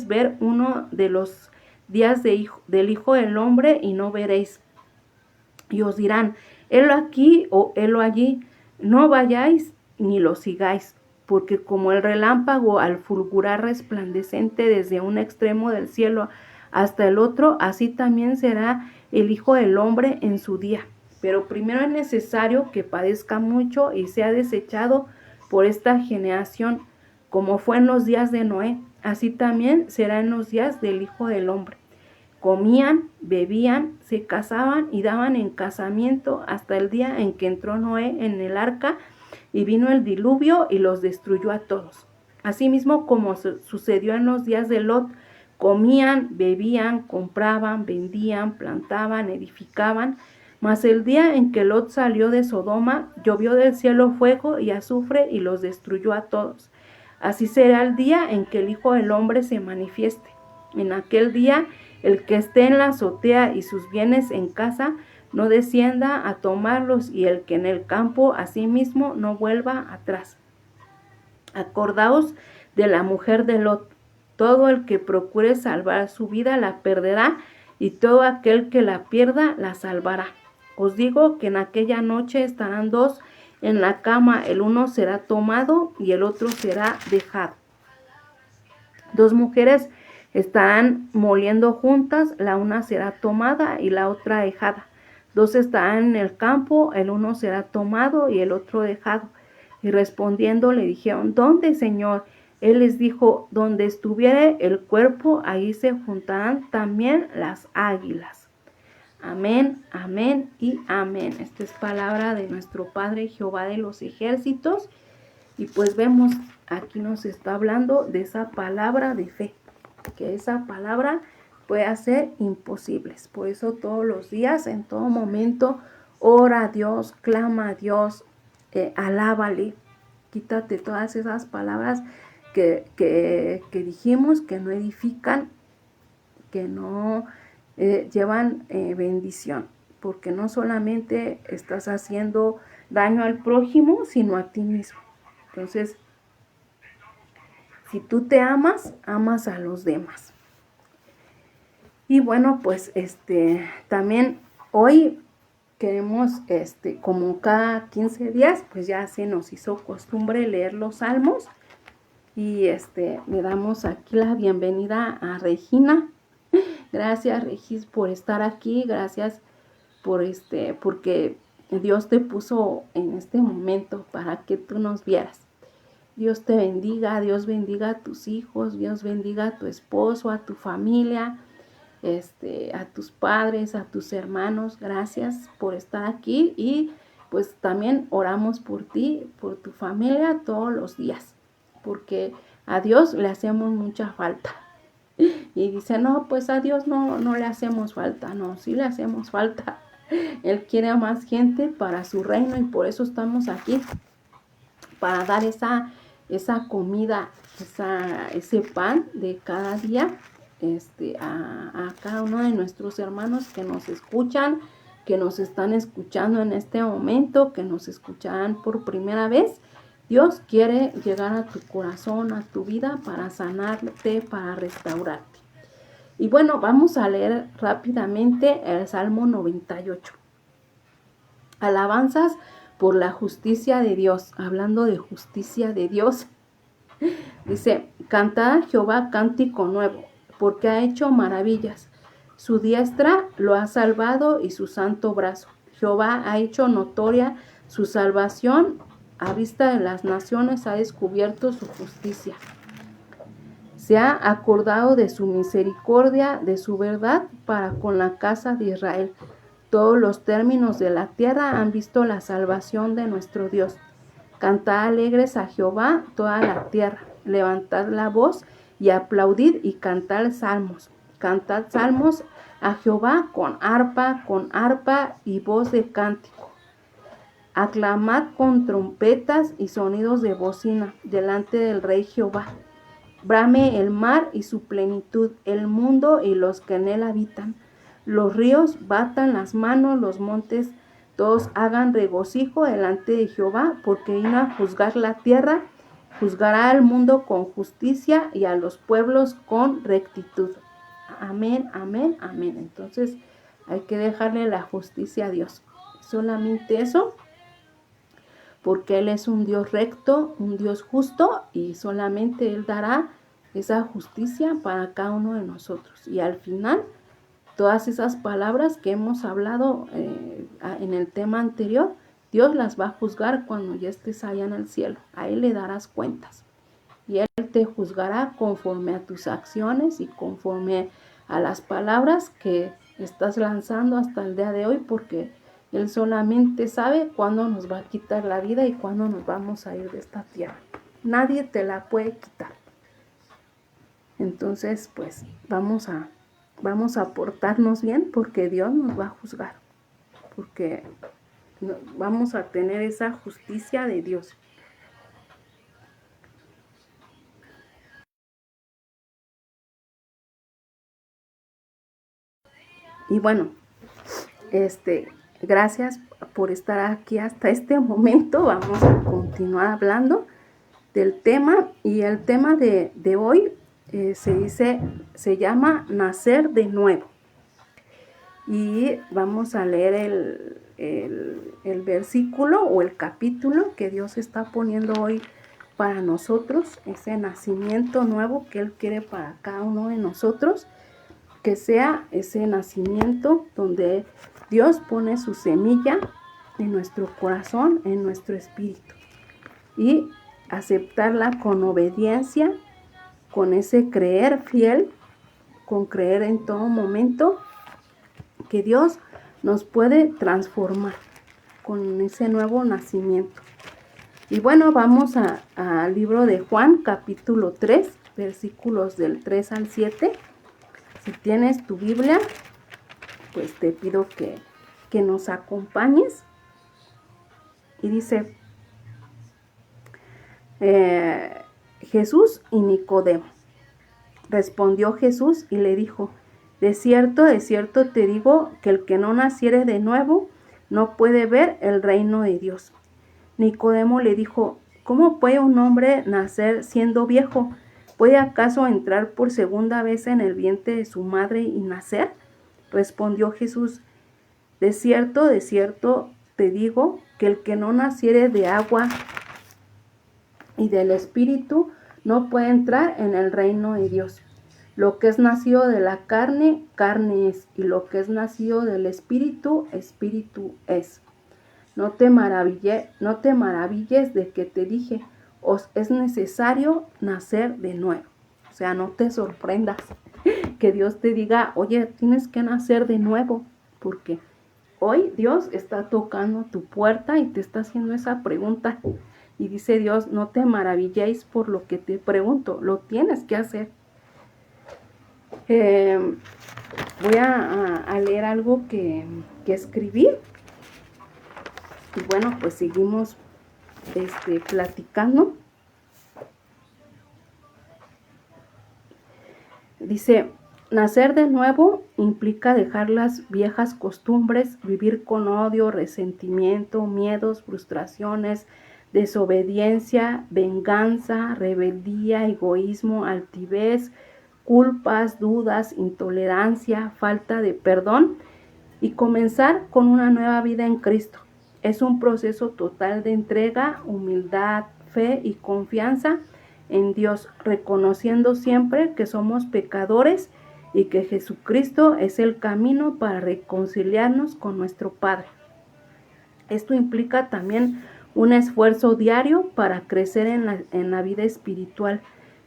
ver uno de los días del Hijo del Hombre y no veréis. Y os dirán, helo aquí o helo allí, no vayáis ni lo sigáis, porque como el relámpago al fulgurar resplandecente desde un extremo del cielo hasta el otro, así también será el Hijo del Hombre en su día. Pero primero es necesario que padezca mucho y sea desechado por esta generación, como fue en los días de Noé, así también será en los días del Hijo del Hombre. Comían, bebían, se casaban y daban en casamiento hasta el día en que entró Noé en el arca y vino el diluvio y los destruyó a todos. Asimismo, como sucedió en los días de Lot, comían, bebían, compraban, vendían, plantaban, edificaban. Mas el día en que Lot salió de Sodoma, llovió del cielo fuego y azufre y los destruyó a todos. Así será el día en que el Hijo del Hombre se manifieste. En aquel día, el que esté en la azotea y sus bienes en casa, no descienda a tomarlos, y el que en el campo asimismo no vuelva atrás. Acordaos de la mujer de Lot. Todo el que procure salvar su vida la perderá, y todo aquel que la pierda la salvará. Os digo que en aquella noche estarán dos en la cama, el uno será tomado y el otro será dejado. Dos mujeres estarán moliendo juntas, la una será tomada y la otra dejada. Dos estarán en el campo, el uno será tomado y el otro dejado. Y respondiendo le dijeron, ¿dónde, Señor? Él les dijo, donde estuviere el cuerpo, ahí se juntarán también las águilas. Amén, amén y amén. Esta es palabra de nuestro Padre Jehová de los ejércitos. Y pues vemos, aquí nos está hablando de esa palabra de fe, que esa palabra puede hacer imposibles. Por eso todos los días, en todo momento, ora a Dios, clama a Dios, alábale. Quítate todas esas palabras que dijimos que no edifican, que no llevan bendición, porque no solamente estás haciendo daño al prójimo, sino a ti mismo. Entonces, si tú te amas, amas a los demás. Y bueno, pues también hoy queremos, como cada 15 días, pues ya se nos hizo costumbre leer los salmos. Y le damos aquí la bienvenida a Regina. Gracias, Regis, por estar aquí. Gracias porque Dios te puso en este momento para que tú nos vieras. Dios te bendiga, Dios bendiga a tus hijos, Dios bendiga a tu esposo, a tu familia, a tus padres, a tus hermanos. Gracias por estar aquí y pues también oramos por ti, por tu familia todos los días, porque a Dios le hacemos mucha falta. Y dice, no, pues a Dios no le hacemos falta. No, sí le hacemos falta. Él quiere a más gente para su reino y por eso estamos aquí, para dar esa comida, ese pan de cada día a cada uno de nuestros hermanos que nos escuchan, que nos están escuchando en este momento, que nos escucharán por primera vez. Dios quiere llegar a tu corazón, a tu vida, para sanarte, para restaurarte. Y bueno, vamos a leer rápidamente el Salmo 98. Alabanzas por la justicia de Dios. Hablando de justicia de Dios, dice, cantad a Jehová cántico nuevo, porque ha hecho maravillas. Su diestra lo ha salvado y su santo brazo. Jehová ha hecho notoria su salvación, a vista de las naciones ha descubierto su justicia. Se ha acordado de su misericordia, de su verdad para con la casa de Israel. Todos los términos de la tierra han visto la salvación de nuestro Dios. Cantad alegres a Jehová toda la tierra. Levantad la voz y aplaudid y cantad salmos. Cantad salmos a Jehová con arpa y voz de cántico. Aclamad con trompetas y sonidos de bocina delante del Rey Jehová. Brame el mar y su plenitud, el mundo y los que en él habitan. Los ríos batan las manos, los montes todos hagan regocijo delante de Jehová, porque vino a juzgar la tierra, juzgará al mundo con justicia y a los pueblos con rectitud. Amén, amén, amén. Entonces hay que dejarle la justicia a Dios. Solamente eso, porque Él es un Dios recto, un Dios justo, y solamente Él dará esa justicia para cada uno de nosotros. Y al final, todas esas palabras que hemos hablado en el tema anterior, Dios las va a juzgar cuando ya estés allá en el cielo. A Él le darás cuentas. Y Él te juzgará conforme a tus acciones y conforme a las palabras que estás lanzando hasta el día de hoy, porque Él solamente sabe cuándo nos va a quitar la vida y cuándo nos vamos a ir de esta tierra. Nadie te la puede quitar. Entonces, pues, vamos a portarnos bien, porque Dios nos va a juzgar. Porque vamos a tener esa justicia de Dios. Y bueno, gracias por estar aquí hasta este momento. Vamos a continuar hablando del tema, y el tema de hoy se llama nacer de nuevo. Y vamos a leer el versículo o el capítulo que Dios está poniendo hoy para nosotros, ese nacimiento nuevo que Él quiere para cada uno de nosotros, que sea ese nacimiento donde Dios pone su semilla en nuestro corazón, en nuestro espíritu, y aceptarla con obediencia, con ese creer fiel, con creer en todo momento que Dios nos puede transformar con ese nuevo nacimiento. Y bueno, vamos al libro de Juan, capítulo 3, versículos del 3 al 7. Si tienes tu Biblia, pues te pido que nos acompañes. Y dice, Jesús y Nicodemo. Respondió Jesús y le dijo, de cierto te digo que el que no naciere de nuevo no puede ver el reino de Dios. Nicodemo le dijo, ¿cómo puede un hombre nacer siendo viejo? ¿Puede acaso entrar por segunda vez en el vientre de su madre y nacer? Respondió Jesús, de cierto te digo que el que no naciere de agua y del Espíritu no puede entrar en el reino de Dios. Lo que es nacido de la carne, carne es, y lo que es nacido del Espíritu, Espíritu es. No te maravilles de que te dije, os es necesario nacer de nuevo. O sea, no te sorprendas que Dios te diga, oye, tienes que nacer de nuevo, porque hoy Dios está tocando tu puerta y te está haciendo esa pregunta. Y dice Dios, no te maravilléis por lo que te pregunto, lo tienes que hacer. Voy a leer algo que escribí. Y bueno, pues seguimos platicando. Dice, nacer de nuevo implica dejar las viejas costumbres, vivir con odio, resentimiento, miedos, frustraciones, desobediencia, venganza, rebeldía, egoísmo, altivez, culpas, dudas, intolerancia, falta de perdón y comenzar con una nueva vida en Cristo. Es un proceso total de entrega, humildad, fe y confianza en Dios, reconociendo siempre que somos pecadores y que Jesucristo es el camino para reconciliarnos con nuestro Padre. Esto implica también un esfuerzo diario para crecer en la vida espiritual.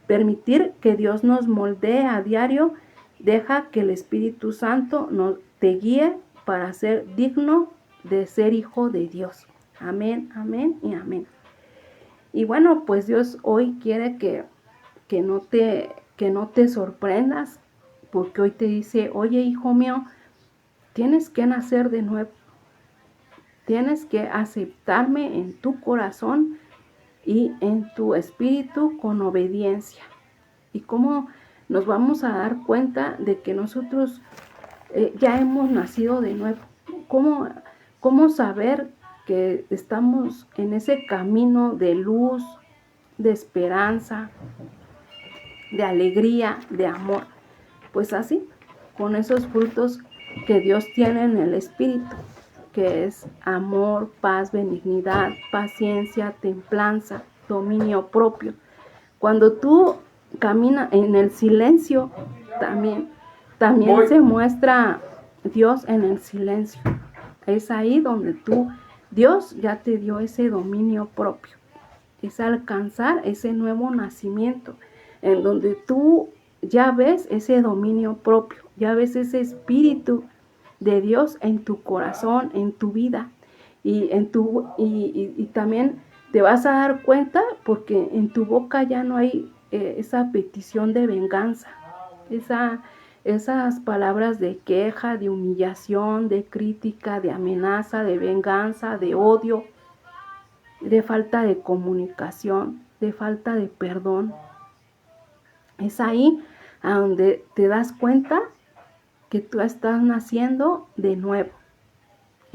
Permitir que Dios nos moldee a diario, deja que el Espíritu Santo te guíe para ser digno de ser hijo de Dios. Amén, amén y amén. Y bueno, pues Dios hoy quiere que no te sorprendas, porque hoy te dice, oye, hijo mío, tienes que nacer de nuevo. Tienes que aceptarme en tu corazón y en tu espíritu con obediencia. ¿Y cómo nos vamos a dar cuenta de que nosotros ya hemos nacido de nuevo? ¿Cómo saber que estamos en ese camino de luz, de esperanza, de alegría, de amor? Pues así, con esos frutos que Dios tiene en el espíritu, que es amor, paz, benignidad, paciencia, templanza, dominio propio. Cuando tú caminas en el silencio, también se muestra Dios en el silencio. Es ahí donde Dios ya te dio ese dominio propio. Es alcanzar ese nuevo nacimiento, en donde tú ya ves ese dominio propio, ya ves ese espíritu de Dios en tu corazón, en tu vida. Y también te vas a dar cuenta porque en tu boca ya no hay esa petición de venganza, esas palabras de queja, de humillación, de crítica, de amenaza, de venganza, de odio, de falta de comunicación, de falta de perdón. Es ahí a donde te das cuenta que tú estás naciendo de nuevo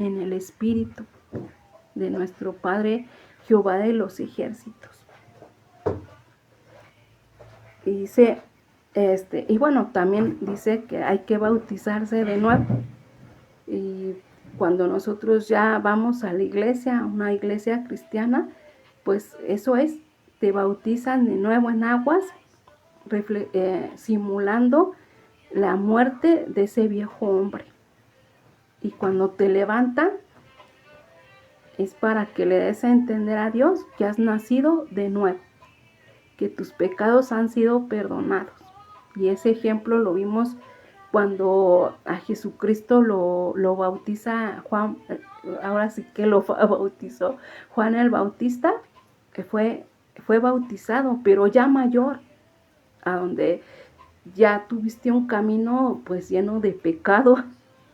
en el espíritu de nuestro Padre Jehová de los ejércitos. Y dice, Y bueno, también dice que hay que bautizarse de nuevo. Y cuando nosotros ya vamos a la iglesia, a una iglesia cristiana, pues eso es, te bautizan de nuevo en aguas, simulando la muerte de ese viejo hombre. Y cuando te levantan, es para que le des a entender a Dios que has nacido de nuevo, que tus pecados han sido perdonados. Y ese ejemplo lo vimos cuando a Jesucristo lo bautiza Juan, ahora sí que lo bautizó Juan el Bautista, que fue bautizado, pero ya mayor, a donde ya tuviste un camino pues lleno de pecado,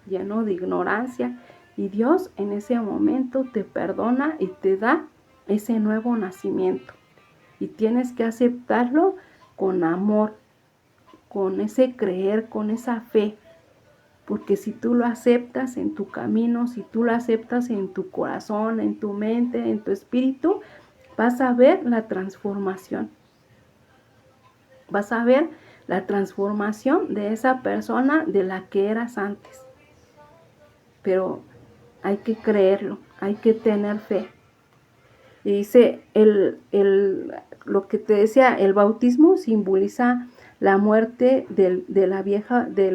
lleno de ignorancia, y Dios en ese momento te perdona y te da ese nuevo nacimiento. Y tienes que aceptarlo con amor, con ese creer, con esa fe. Porque si tú lo aceptas en tu camino, si tú lo aceptas en tu corazón, en tu mente, en tu espíritu, vas a ver la transformación. Vas a ver la transformación de esa persona de la que eras antes. Pero hay que creerlo, hay que tener fe. Y dice, lo que te decía, el bautismo simboliza la muerte del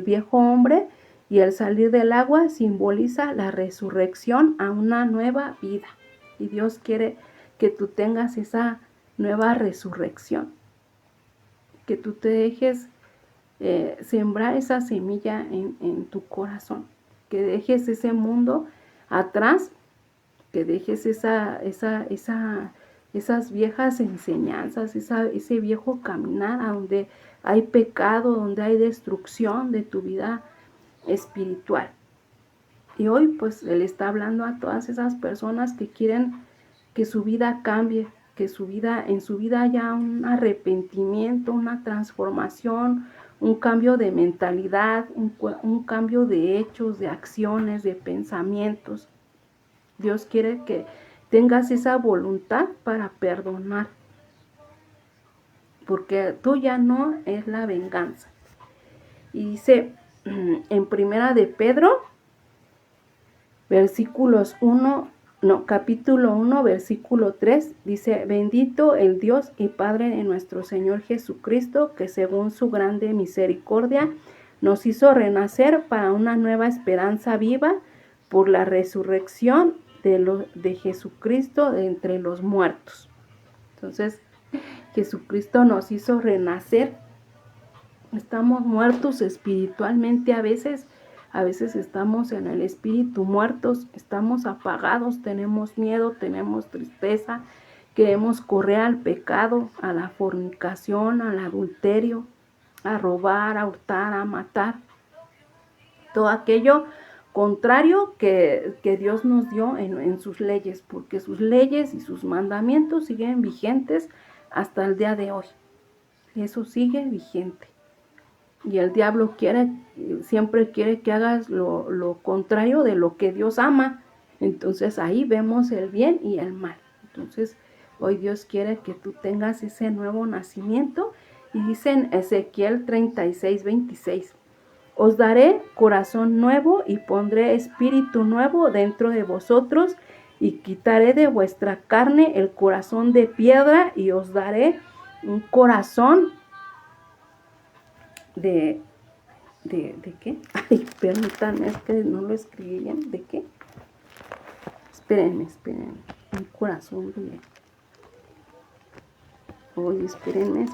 viejo hombre, y el salir del agua simboliza la resurrección a una nueva vida. Y Dios quiere que tú tengas esa nueva resurrección, que tú te dejes sembrar esa semilla en tu corazón, que dejes ese mundo atrás, que dejes esas viejas enseñanzas, ese viejo caminar a donde hay pecado, donde hay destrucción de tu vida espiritual. Y hoy pues Él está hablando a todas esas personas que quieren que su vida cambie, que en su vida haya un arrepentimiento, una transformación, un cambio de mentalidad, un cambio de hechos, de acciones, de pensamientos. Dios quiere que tengas esa voluntad para perdonar, porque tuya no es la venganza. Y dice en Primera de Pedro, capítulo 1, versículo 3, dice: bendito el Dios y Padre de nuestro Señor Jesucristo, que según su grande misericordia nos hizo renacer para una nueva esperanza viva por la resurrección de Jesucristo de entre los muertos. Entonces, Jesucristo nos hizo renacer. Estamos muertos espiritualmente a veces estamos en el espíritu muertos, estamos apagados, tenemos miedo, tenemos tristeza, queremos correr al pecado, a la fornicación, al adulterio, a robar, a hurtar, a matar. Todo aquello contrario que Dios nos dio en sus leyes, porque sus leyes y sus mandamientos siguen vigentes hasta el día de hoy. Eso sigue vigente. Y el diablo siempre quiere que hagas lo contrario de lo que Dios ama. Entonces ahí vemos el bien y el mal. Entonces hoy Dios quiere que tú tengas ese nuevo nacimiento. Y dice en Ezequiel 36:26: os daré corazón nuevo y pondré espíritu nuevo dentro de vosotros, y quitaré de vuestra carne el corazón de piedra, y os daré un corazón ¿de qué? Ay, permítanme, es que no lo escribí bien. ¿De qué? Espérenme. Un corazón de... Oye, espérenme.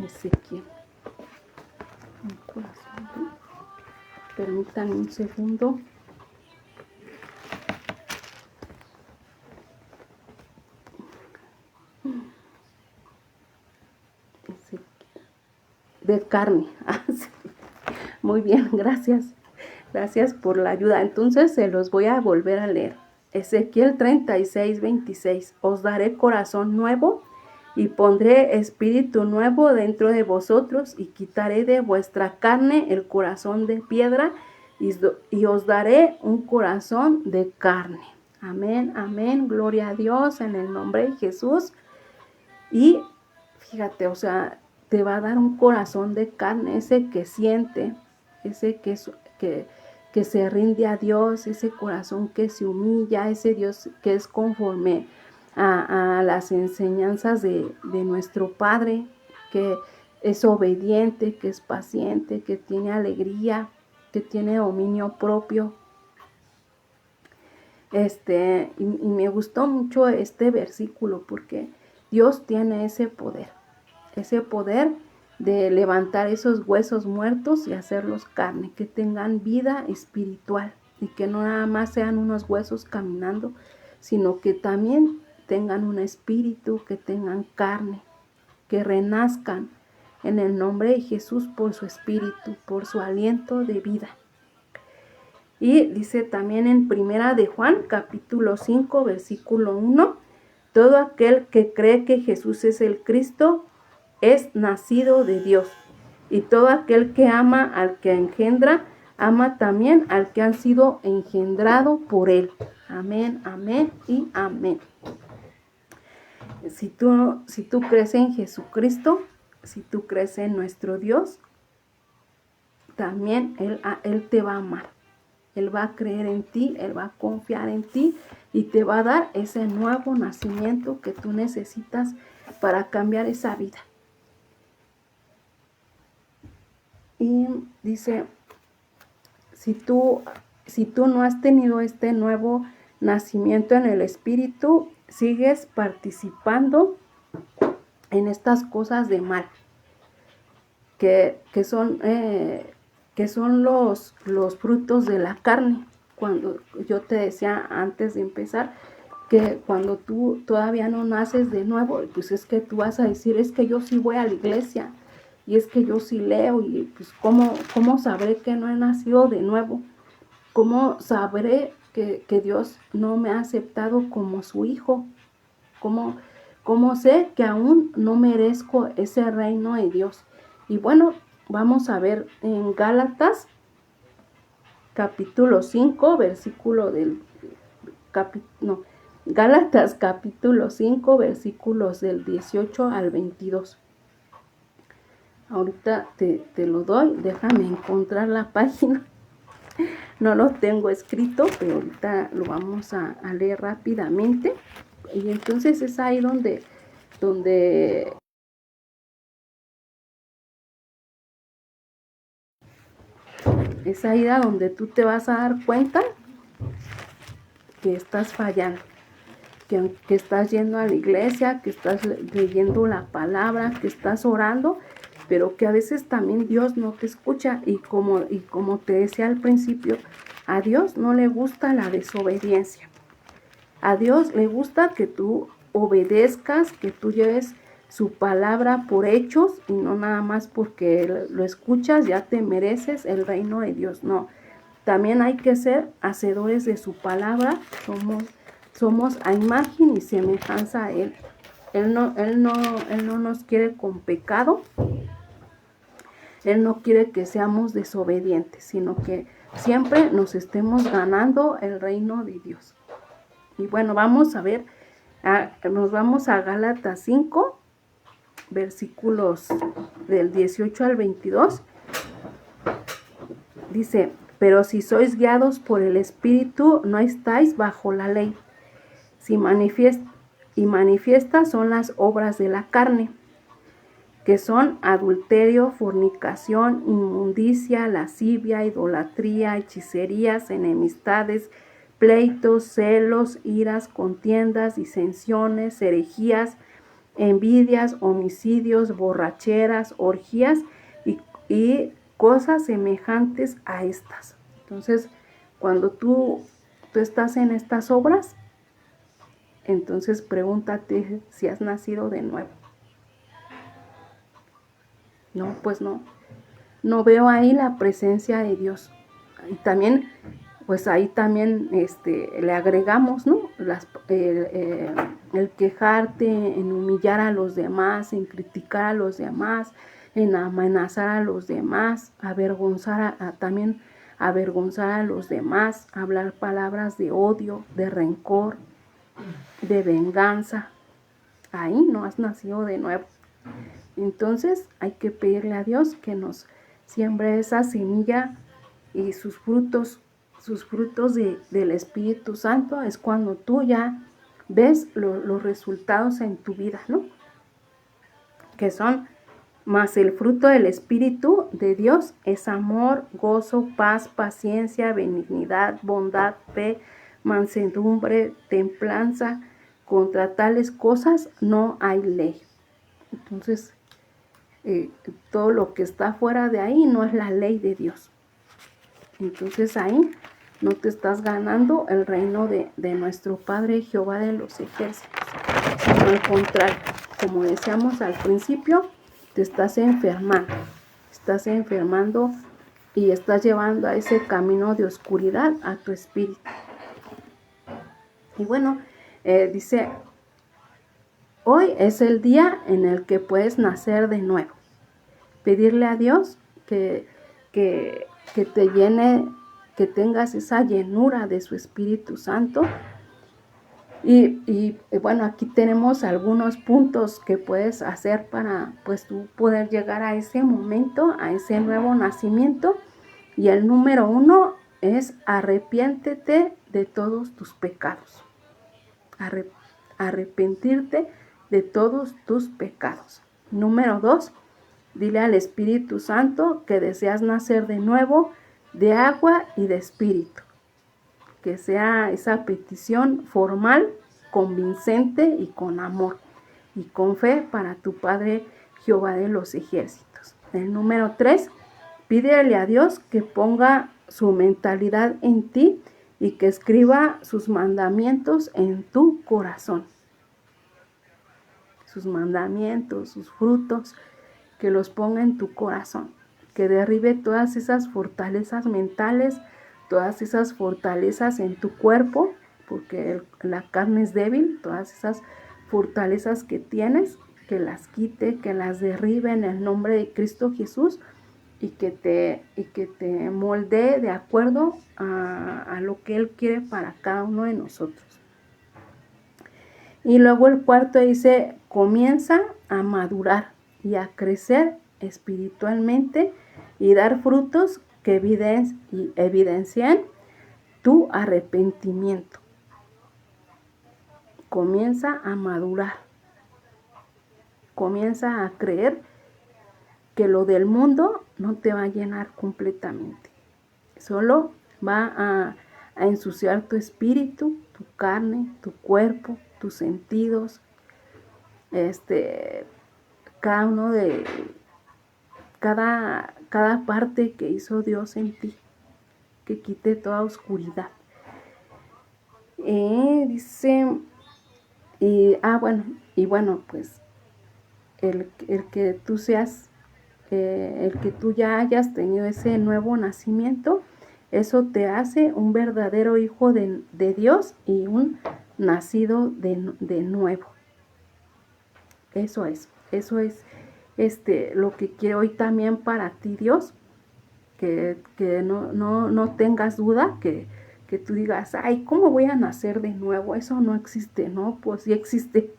Ezequiel. Un corazón de... Permítanme un segundo. De carne. Muy bien, gracias. Gracias por la ayuda. Entonces se los voy a volver a leer. Ezequiel 36:26. Os daré corazón nuevo y pondré espíritu nuevo dentro de vosotros, y quitaré de vuestra carne el corazón de piedra, y os daré un corazón de carne. Amén, amén. Gloria a Dios en el nombre de Jesús. Y fíjate, o sea, te va a dar un corazón de carne, ese que siente, ese que se rinde a Dios, ese corazón que se humilla, ese Dios que es conforme a las enseñanzas de nuestro Padre, que es obediente, que es paciente, que tiene alegría, que tiene dominio propio. Y me gustó mucho este versículo porque Dios tiene ese poder de levantar esos huesos muertos y hacerlos carne, que tengan vida espiritual y que no nada más sean unos huesos caminando, sino que también tengan un espíritu, que tengan carne, que renazcan en el nombre de Jesús por su espíritu, por su aliento de vida. Y dice también en Primera de Juan, capítulo 5, versículo 1, todo aquel que cree que Jesús es el Cristo es nacido de Dios. Y todo aquel que ama al que engendra, ama también al que han sido engendrado por él. Amén, amén y amén. Si tú crees en Jesucristo, si tú crees en nuestro Dios, también Él te va a amar. Él va a creer en ti, Él va a confiar en ti y te va a dar ese nuevo nacimiento que tú necesitas para cambiar esa vida. Y dice, si tú no has tenido este nuevo nacimiento en el Espíritu, sigues participando en estas cosas de mal, que son los frutos de la carne. Cuando yo te decía antes de empezar, que cuando tú todavía no naces de nuevo, pues es que tú vas a decir, es que yo sí voy a la iglesia, y es que yo sí leo, y pues ¿cómo sabré que no he nacido de nuevo? ¿Cómo sabré que Dios no me ha aceptado como su hijo? ¿Cómo sé que aún no merezco ese reino de Dios? Y bueno, vamos a ver en Gálatas, capítulo 5, versículo Gálatas capítulo 5, versículos del 18 al 22. Ahorita te lo doy, déjame encontrar la página. No lo tengo escrito, pero ahorita lo vamos a leer rápidamente. Y entonces es ahí donde es ahí donde tú te vas a dar cuenta que estás fallando, que estás yendo a la iglesia, que estás leyendo la palabra, que estás orando, pero que a veces también Dios no te escucha. Y como te decía al principio, a Dios no le gusta la desobediencia. A Dios le gusta que tú obedezcas, que tú lleves su palabra por hechos y no nada más porque lo escuchas ya te mereces el reino de Dios. No, también hay que ser hacedores de su palabra. Somos a imagen y semejanza a Él. Él no nos quiere con pecado. Él no quiere que seamos desobedientes, sino que siempre nos estemos ganando el reino de Dios. Y bueno, vamos a ver, nos vamos a Gálatas 5, versículos del 18 al 22. Dice, pero si sois guiados por el Espíritu, no estáis bajo la ley. Manifiestas son las obras de la carne, que son adulterio, fornicación, inmundicia, lascivia, idolatría, hechicerías, enemistades, pleitos, celos, iras, contiendas, disensiones, herejías, envidias, homicidios, borracheras, orgías y cosas semejantes a estas. Entonces, cuando tú estás en estas obras, entonces pregúntate si has nacido de nuevo. No, pues no veo ahí la presencia de Dios. Y también, pues ahí también le agregamos, ¿no? El quejarte, en humillar a los demás, en criticar a los demás, en amenazar a los demás, también avergonzar a los demás, hablar palabras de odio, de rencor, de venganza. Ahí no has nacido de nuevo. Entonces hay que pedirle a Dios que nos siembre esa semilla y sus frutos del Espíritu Santo. Es cuando tú ya ves los resultados en tu vida, ¿no? Que son más el fruto del Espíritu de Dios es amor, gozo, paz, paciencia, benignidad, bondad, fe, mansedumbre, templanza. Contra tales cosas no hay ley. Entonces, todo lo que está fuera de ahí no es la ley de Dios. Entonces ahí no te estás ganando el reino de nuestro Padre Jehová de los ejércitos. Sino al contrario, como decíamos al principio, te estás enfermando. Estás enfermando y estás llevando a ese camino de oscuridad a tu espíritu. Y bueno, dice, hoy es el día en el que puedes nacer de nuevo. Pedirle a Dios que te llene, que tengas esa llenura de su Espíritu Santo. Y bueno, aquí tenemos algunos puntos que puedes hacer para pues tú poder llegar a ese momento, a ese nuevo nacimiento. Y el número 1 es arrepiéntete de todos tus pecados. Arrepentirte de todos tus pecados. Número 2, dile al Espíritu Santo que deseas nacer de nuevo de agua y de espíritu. Que sea esa petición formal, convincente y con amor y con fe para tu Padre Jehová de los ejércitos. El número 3, pídele a Dios que ponga su mentalidad en ti y que escriba sus mandamientos en tu corazón. Sus mandamientos, sus frutos, que los ponga en tu corazón. Que derribe todas esas fortalezas mentales, todas esas fortalezas en tu cuerpo, porque la carne es débil, todas esas fortalezas que tienes, que las quite, que las derribe en el nombre de Cristo Jesús y que te moldee de acuerdo a lo que Él quiere para cada uno de nosotros. Y luego el cuarto dice, comienza a madurar y a crecer espiritualmente y dar frutos que evidencien tu arrepentimiento. Comienza a madurar. Comienza a creer que lo del mundo no te va a llenar completamente. Solo va a ensuciar tu espíritu, tu carne, tu cuerpo, tus sentidos, cada parte que hizo Dios en ti, que quite toda oscuridad. Dice, bueno, pues el que tú seas, el que tú ya hayas tenido ese nuevo nacimiento, eso te hace un verdadero hijo de Dios y un nacido de nuevo. Eso es lo que quiero hoy también para ti, Dios, que no tengas duda, que tú digas, ay, ¿cómo voy a nacer de nuevo? Eso no existe, ¿no? Pues sí existe.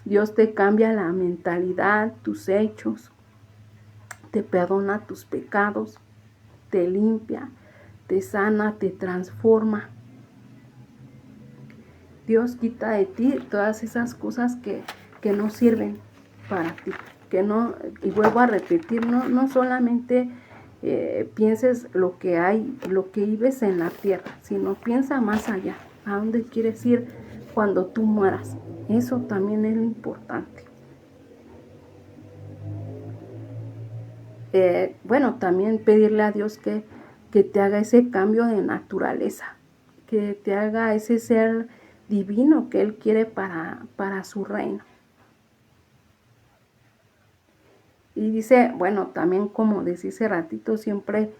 Dios te cambia la mentalidad, tus hechos, te perdona tus pecados, te limpia, te sana, te transforma. Dios quita de ti todas esas cosas que no sirven para ti. Que no, y vuelvo a repetir, no solamente pienses lo que hay, lo que vives en la tierra, sino piensa más allá, a dónde quieres ir cuando tú mueras. Eso también es lo importante. Bueno, también pedirle a Dios que te haga ese cambio de naturaleza, que te haga ese ser divino que Él quiere para su reino. Y dice, bueno, también como decía hace ratito, siempre,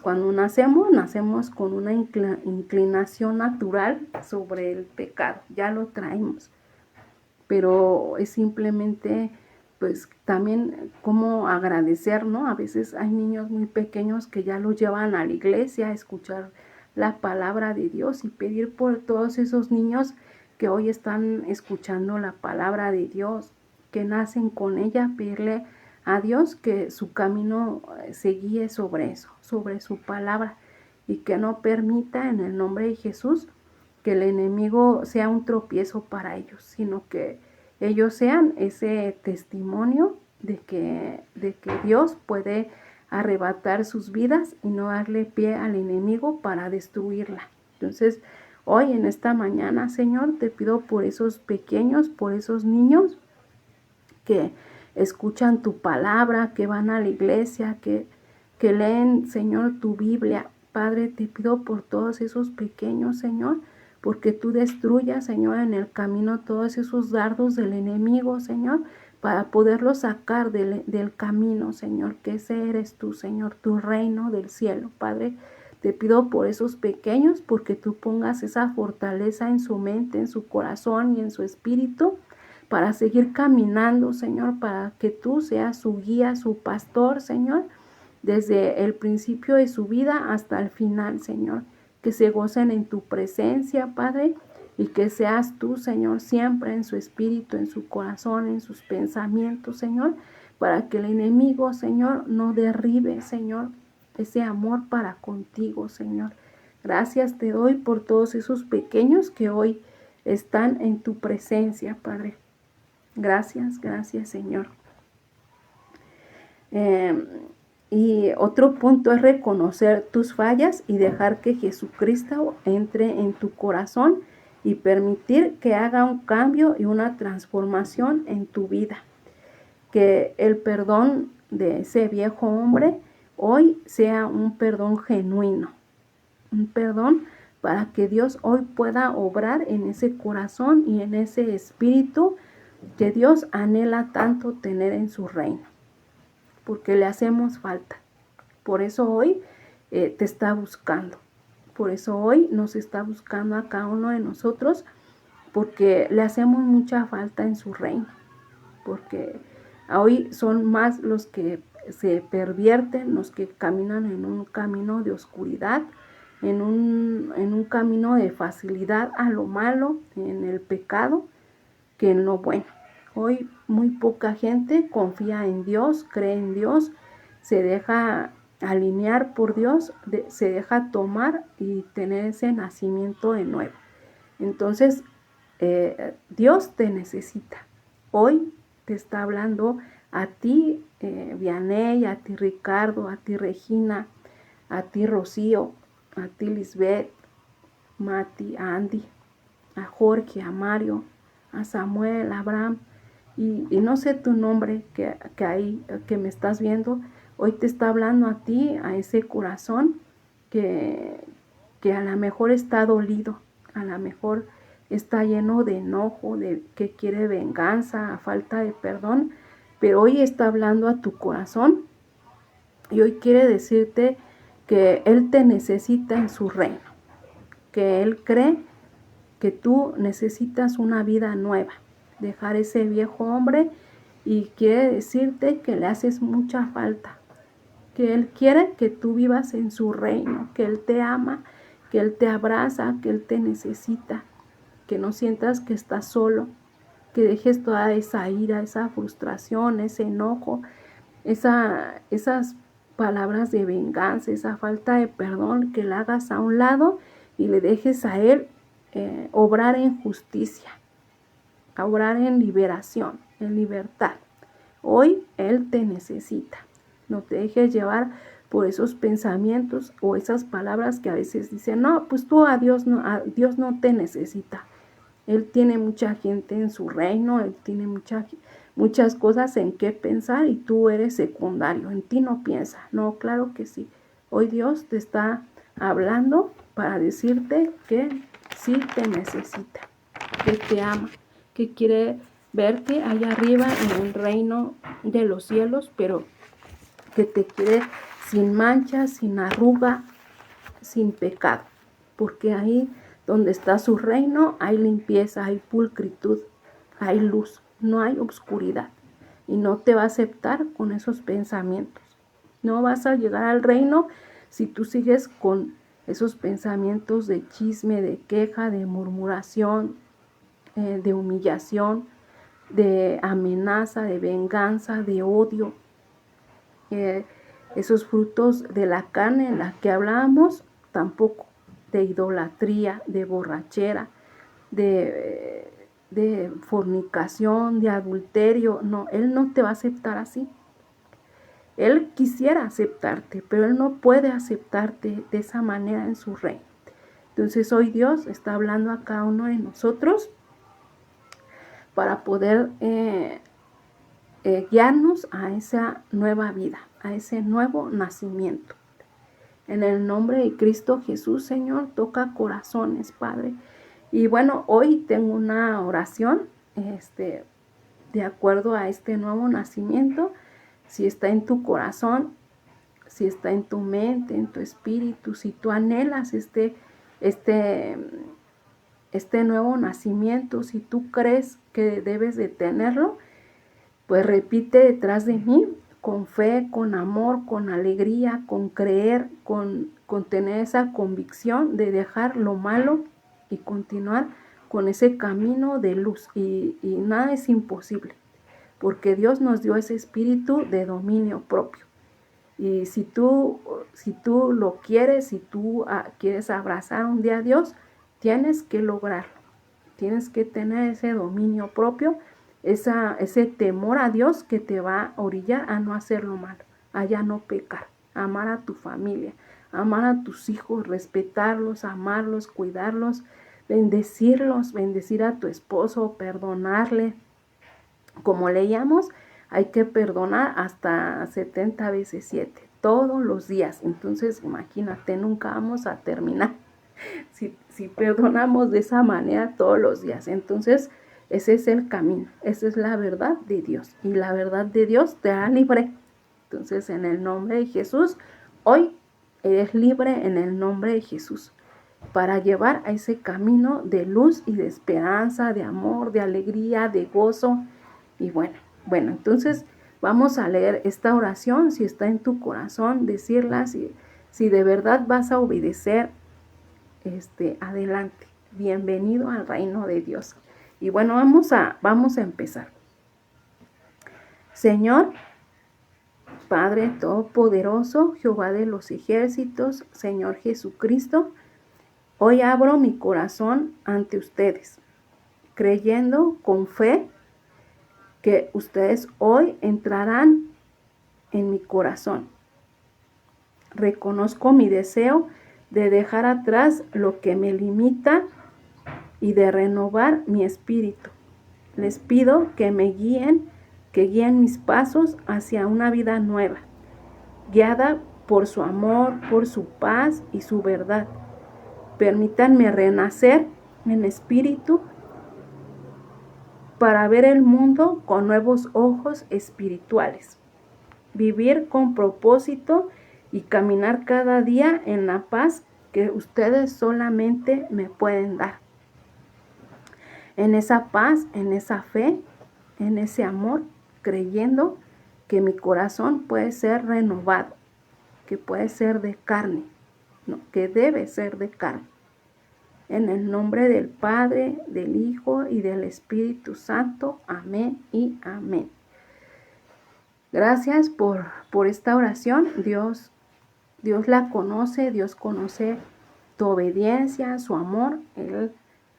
cuando nacemos con una inclinación natural sobre el pecado, ya lo traemos. Pero es simplemente, pues también como agradecer, ¿no? A veces hay niños muy pequeños que ya los llevan a la iglesia a escuchar la palabra de Dios y pedir por todos esos niños que hoy están escuchando la palabra de Dios, que nacen con ella, pedirle a Dios que su camino se guíe sobre eso, sobre su palabra, y que no permita en el nombre de Jesús que el enemigo sea un tropiezo para ellos, sino que ellos sean ese testimonio de que Dios puede arrebatar sus vidas y no darle pie al enemigo para destruirla. Entonces, hoy en esta mañana, Señor, te pido por esos pequeños, por esos niños que escuchan tu palabra, que van a la iglesia, que leen, Señor, tu Biblia. Padre, te pido por todos esos pequeños, Señor, porque tú destruyas, Señor, en el camino todos esos dardos del enemigo, Señor, para poderlos sacar del camino, Señor, que ese eres tú, Señor, tu reino del cielo. Padre, te pido por esos pequeños, porque tú pongas esa fortaleza en su mente, en su corazón y en su espíritu, para seguir caminando, Señor, para que tú seas su guía, su pastor, Señor, desde el principio de su vida hasta el final, Señor. Que se gocen en tu presencia, Padre, y que seas tú, Señor, siempre en su espíritu, en su corazón, en sus pensamientos, Señor, para que el enemigo, Señor, no derribe, Señor, ese amor para contigo, Señor. Gracias te doy por todos esos pequeños que hoy están en tu presencia, Padre. Gracias, gracias, Señor. Y otro punto es reconocer tus fallas y dejar que Jesucristo entre en tu corazón y permitir que haga un cambio y una transformación en tu vida. Que el perdón de ese viejo hombre hoy sea un perdón genuino, un perdón para que Dios hoy pueda obrar en ese corazón y en ese espíritu que Dios anhela tanto tener en su reino, porque le hacemos falta. Por eso hoy te está buscando. Por eso hoy nos está buscando a cada uno de nosotros, porque le hacemos mucha falta en su reino. Porque hoy son más los que se pervierten, los que caminan en un camino de oscuridad, en un camino de facilidad a lo malo, en el pecado, que en lo bueno. Hoy muy poca gente confía en Dios, cree en Dios, se deja alinear por Dios, se deja tomar y tener ese nacimiento de nuevo. Entonces, Dios te necesita. Hoy te está hablando a ti, Vianey, a ti, Ricardo, a ti, Regina, a ti, Rocío, a ti, Lisbeth, Mati, a Andy, a Jorge, a Mario, a Samuel, a Abraham, y no sé tu nombre que me estás viendo. Hoy te está hablando a ti, a ese corazón que a lo mejor está dolido, a lo mejor está lleno de enojo, que quiere venganza, a falta de perdón, pero hoy está hablando a tu corazón y hoy quiere decirte que Él te necesita en su reino, que Él cree que tú necesitas una vida nueva, dejar ese viejo hombre, y quiere decirte que le haces mucha falta, que Él quiere que tú vivas en su reino, que Él te ama, que Él te abraza, que Él te necesita, que no sientas que estás solo, que dejes toda esa ira, esa frustración, ese enojo, esas palabras de venganza, esa falta de perdón, que la hagas a un lado y le dejes a Él obrar en justicia, obrar en liberación, en libertad. Hoy Él te necesita. No te dejes llevar por esos pensamientos o esas palabras que a veces dicen, no, pues tú a Dios no te necesita. Él tiene mucha gente en su reino, Él tiene muchas cosas en qué pensar y tú eres secundario, en ti no piensa. No, claro que sí. Hoy Dios te está hablando para decirte que sí te necesita, que te ama, que quiere verte allá arriba en el reino de los cielos, pero que te quiere sin mancha, sin arruga, sin pecado, porque ahí donde está su reino hay limpieza, hay pulcritud, hay luz, no hay oscuridad, y no te va a aceptar con esos pensamientos. No vas a llegar al reino si tú sigues con esos pensamientos de chisme, de queja, de murmuración, de humillación, de amenaza, de venganza, de odio. Esos frutos de la carne en la que hablábamos, tampoco, de idolatría, de borrachera, de fornicación, de adulterio. No, Él no te va a aceptar así. Él quisiera aceptarte, pero Él no puede aceptarte de esa manera en su reino. Entonces hoy Dios está hablando a cada uno de nosotros para poder guiarnos a esa nueva vida, a ese nuevo nacimiento. En el nombre de Cristo Jesús, Señor, toca corazones, Padre. Y bueno, hoy tengo una oración, de acuerdo a este nuevo nacimiento. Si está en tu corazón, si está en tu mente, en tu espíritu, si tú anhelas este nuevo nacimiento, si tú crees que debes de tenerlo, pues repite detrás de mí, con fe, con amor, con alegría, con creer, con tener esa convicción de dejar lo malo y continuar con ese camino de luz. Y nada es imposible, porque Dios nos dio ese espíritu de dominio propio. Y si tú lo quieres, si tú quieres abrazar un día a Dios, tienes que lograrlo. Tienes que tener ese dominio propio, ese temor a Dios que te va a orillar a no hacer lo malo, a ya no pecar, a amar a tu familia, a amar a tus hijos, respetarlos, amarlos, cuidarlos, bendecirlos, bendecir a tu esposo, perdonarle. Como leíamos, hay que perdonar hasta 70 veces 7, todos los días. Entonces, imagínate, nunca vamos a terminar si perdonamos de esa manera todos los días. Entonces, ese es el camino, esa es la verdad de Dios. Y la verdad de Dios te hará libre. Entonces, en el nombre de Jesús, hoy eres libre en el nombre de Jesús, para llevar a ese camino de luz y de esperanza, de amor, de alegría, de gozo. Y bueno, entonces vamos a leer esta oración. Si está en tu corazón, decirla. Si de verdad vas a obedecer, adelante. Bienvenido al reino de Dios. Y bueno, vamos a empezar. Señor, Padre Todopoderoso, Jehová de los ejércitos, Señor Jesucristo, hoy abro mi corazón ante ustedes, creyendo con fe que ustedes hoy entrarán en mi corazón. Reconozco mi deseo de dejar atrás lo que me limita y de renovar mi espíritu. Les pido que guíen mis pasos hacia una vida nueva, guiada por su amor, por su paz y su verdad. Permítanme renacer en espíritu para ver el mundo con nuevos ojos espirituales, vivir con propósito y caminar cada día en la paz que ustedes solamente me pueden dar. En esa paz, en esa fe, en ese amor, creyendo que mi corazón puede ser renovado, que puede ser de carne, no, que debe ser de carne. En el nombre del Padre, del Hijo y del Espíritu Santo. Amén y amén. Gracias por esta oración. Dios la conoce, Dios conoce tu obediencia, su amor. Él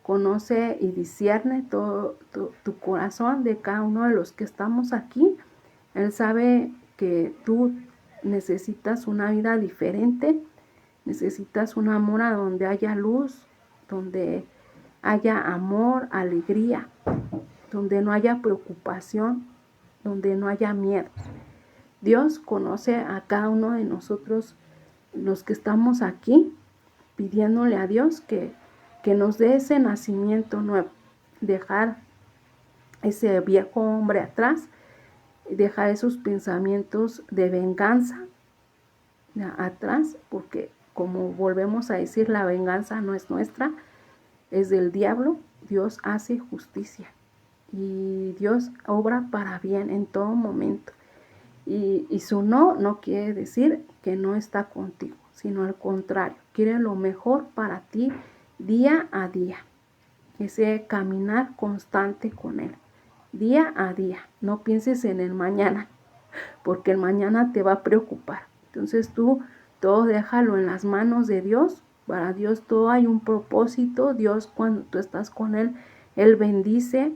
conoce y discierne todo tu corazón de cada uno de los que estamos aquí. Él sabe que tú necesitas una vida diferente, necesitas un amor a donde haya luz, donde haya amor, alegría, donde no haya preocupación, donde no haya miedo. Dios conoce a cada uno de nosotros, los que estamos aquí, pidiéndole a Dios que nos dé ese nacimiento nuevo, dejar ese viejo hombre atrás, dejar esos pensamientos de venganza atrás, porque como volvemos a decir, la venganza no es nuestra, es del diablo. Dios hace justicia y Dios obra para bien en todo momento. Y su no quiere decir que no está contigo, sino al contrario, quiere lo mejor para ti día a día, ese caminar constante con Él. día a día. No pienses en el mañana, porque el mañana te va a preocupar. Entonces tú todo déjalo en las manos de Dios. Para Dios todo hay un propósito. Dios, cuando tú estás con Él bendice,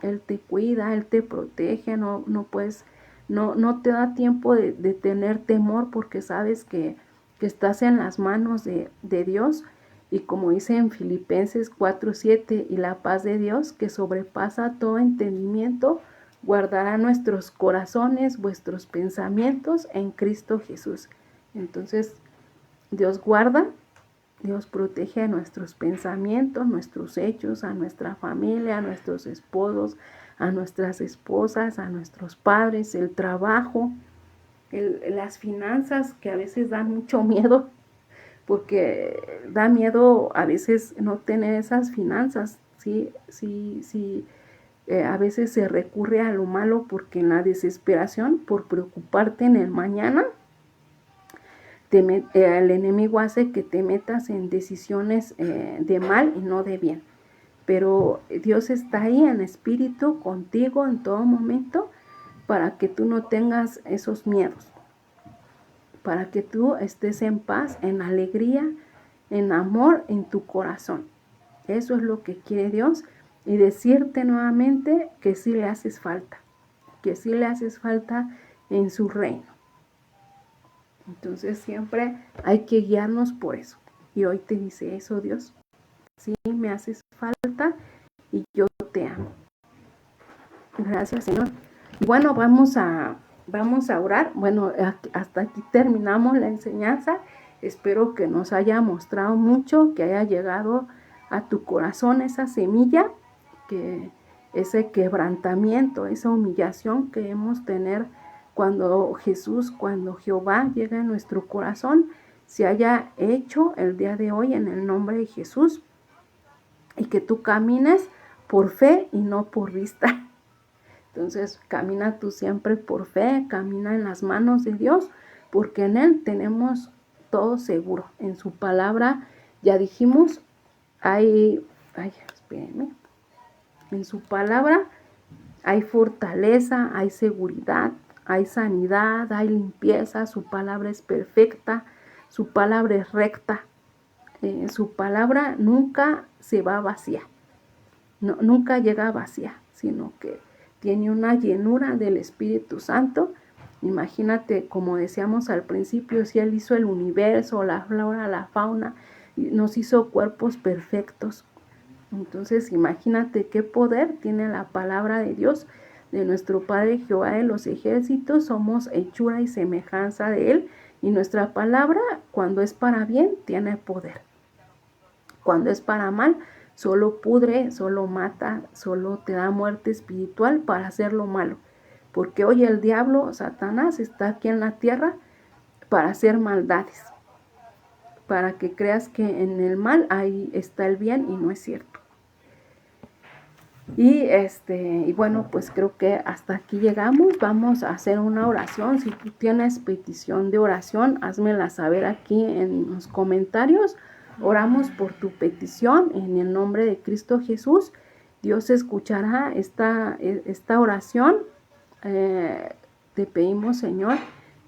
Él te cuida, Él te protege. No te da tiempo de tener temor, porque sabes que estás en las manos de Dios. Y como dice en Filipenses 4:7, y la paz de Dios, que sobrepasa todo entendimiento, guardará nuestros corazones, vuestros pensamientos en Cristo Jesús. Entonces, Dios guarda, Dios protege a nuestros pensamientos, nuestros hechos, a nuestra familia, a nuestros esposos, a nuestras esposas, a nuestros padres, el trabajo, las finanzas, que a veces dan mucho miedo, porque da miedo a veces no tener esas finanzas. Sí, a veces se recurre a lo malo, porque en la desesperación, por preocuparte en el mañana, el enemigo hace que te metas en decisiones de mal y no de bien. Pero Dios está ahí en espíritu contigo en todo momento, para que tú no tengas esos miedos, para que tú estés en paz, en alegría, en amor en tu corazón. Eso es lo que quiere Dios, y decirte nuevamente que sí le haces falta, que sí le haces falta en su reino. Entonces siempre hay que guiarnos por eso. Y hoy te dice eso Dios: sí me haces falta y yo te amo. Gracias, Señor. Y bueno, vamos a orar. Bueno, hasta aquí terminamos la enseñanza. Espero que nos haya mostrado mucho, que haya llegado a tu corazón esa semilla, que ese quebrantamiento, esa humillación que debemos tener cuando Jehová llega a nuestro corazón, se haya hecho el día de hoy en el nombre de Jesús, y que tú camines por fe y no por vista. Entonces, camina tú siempre por fe, camina en las manos de Dios, porque en Él tenemos todo seguro. En su palabra, ya dijimos, espérenme, en su palabra hay fortaleza, hay seguridad, hay sanidad, hay limpieza. Su palabra es perfecta, su palabra es recta. Su palabra nunca se va vacía, no, nunca llega vacía, sino que tiene una llenura del Espíritu Santo. Imagínate, como decíamos al principio, si Él hizo el universo, la flora, la fauna, y nos hizo cuerpos perfectos. Entonces imagínate qué poder tiene la palabra de Dios, de nuestro Padre Jehová de los ejércitos. Somos hechura y semejanza de Él, y nuestra palabra, cuando es para bien, tiene poder. Cuando es para mal, solo pudre, solo mata, solo te da muerte espiritual para hacer lo malo. Porque hoy el diablo, Satanás, está aquí en la tierra para hacer maldades, para que creas que en el mal ahí está el bien, y no es cierto. Y bueno, pues creo que hasta aquí llegamos. Vamos a hacer una oración. Si tú tienes petición de oración, házmela saber aquí en los comentarios. Oramos por tu petición en el nombre de Cristo Jesús. Dios escuchará esta oración. Te pedimos, Señor,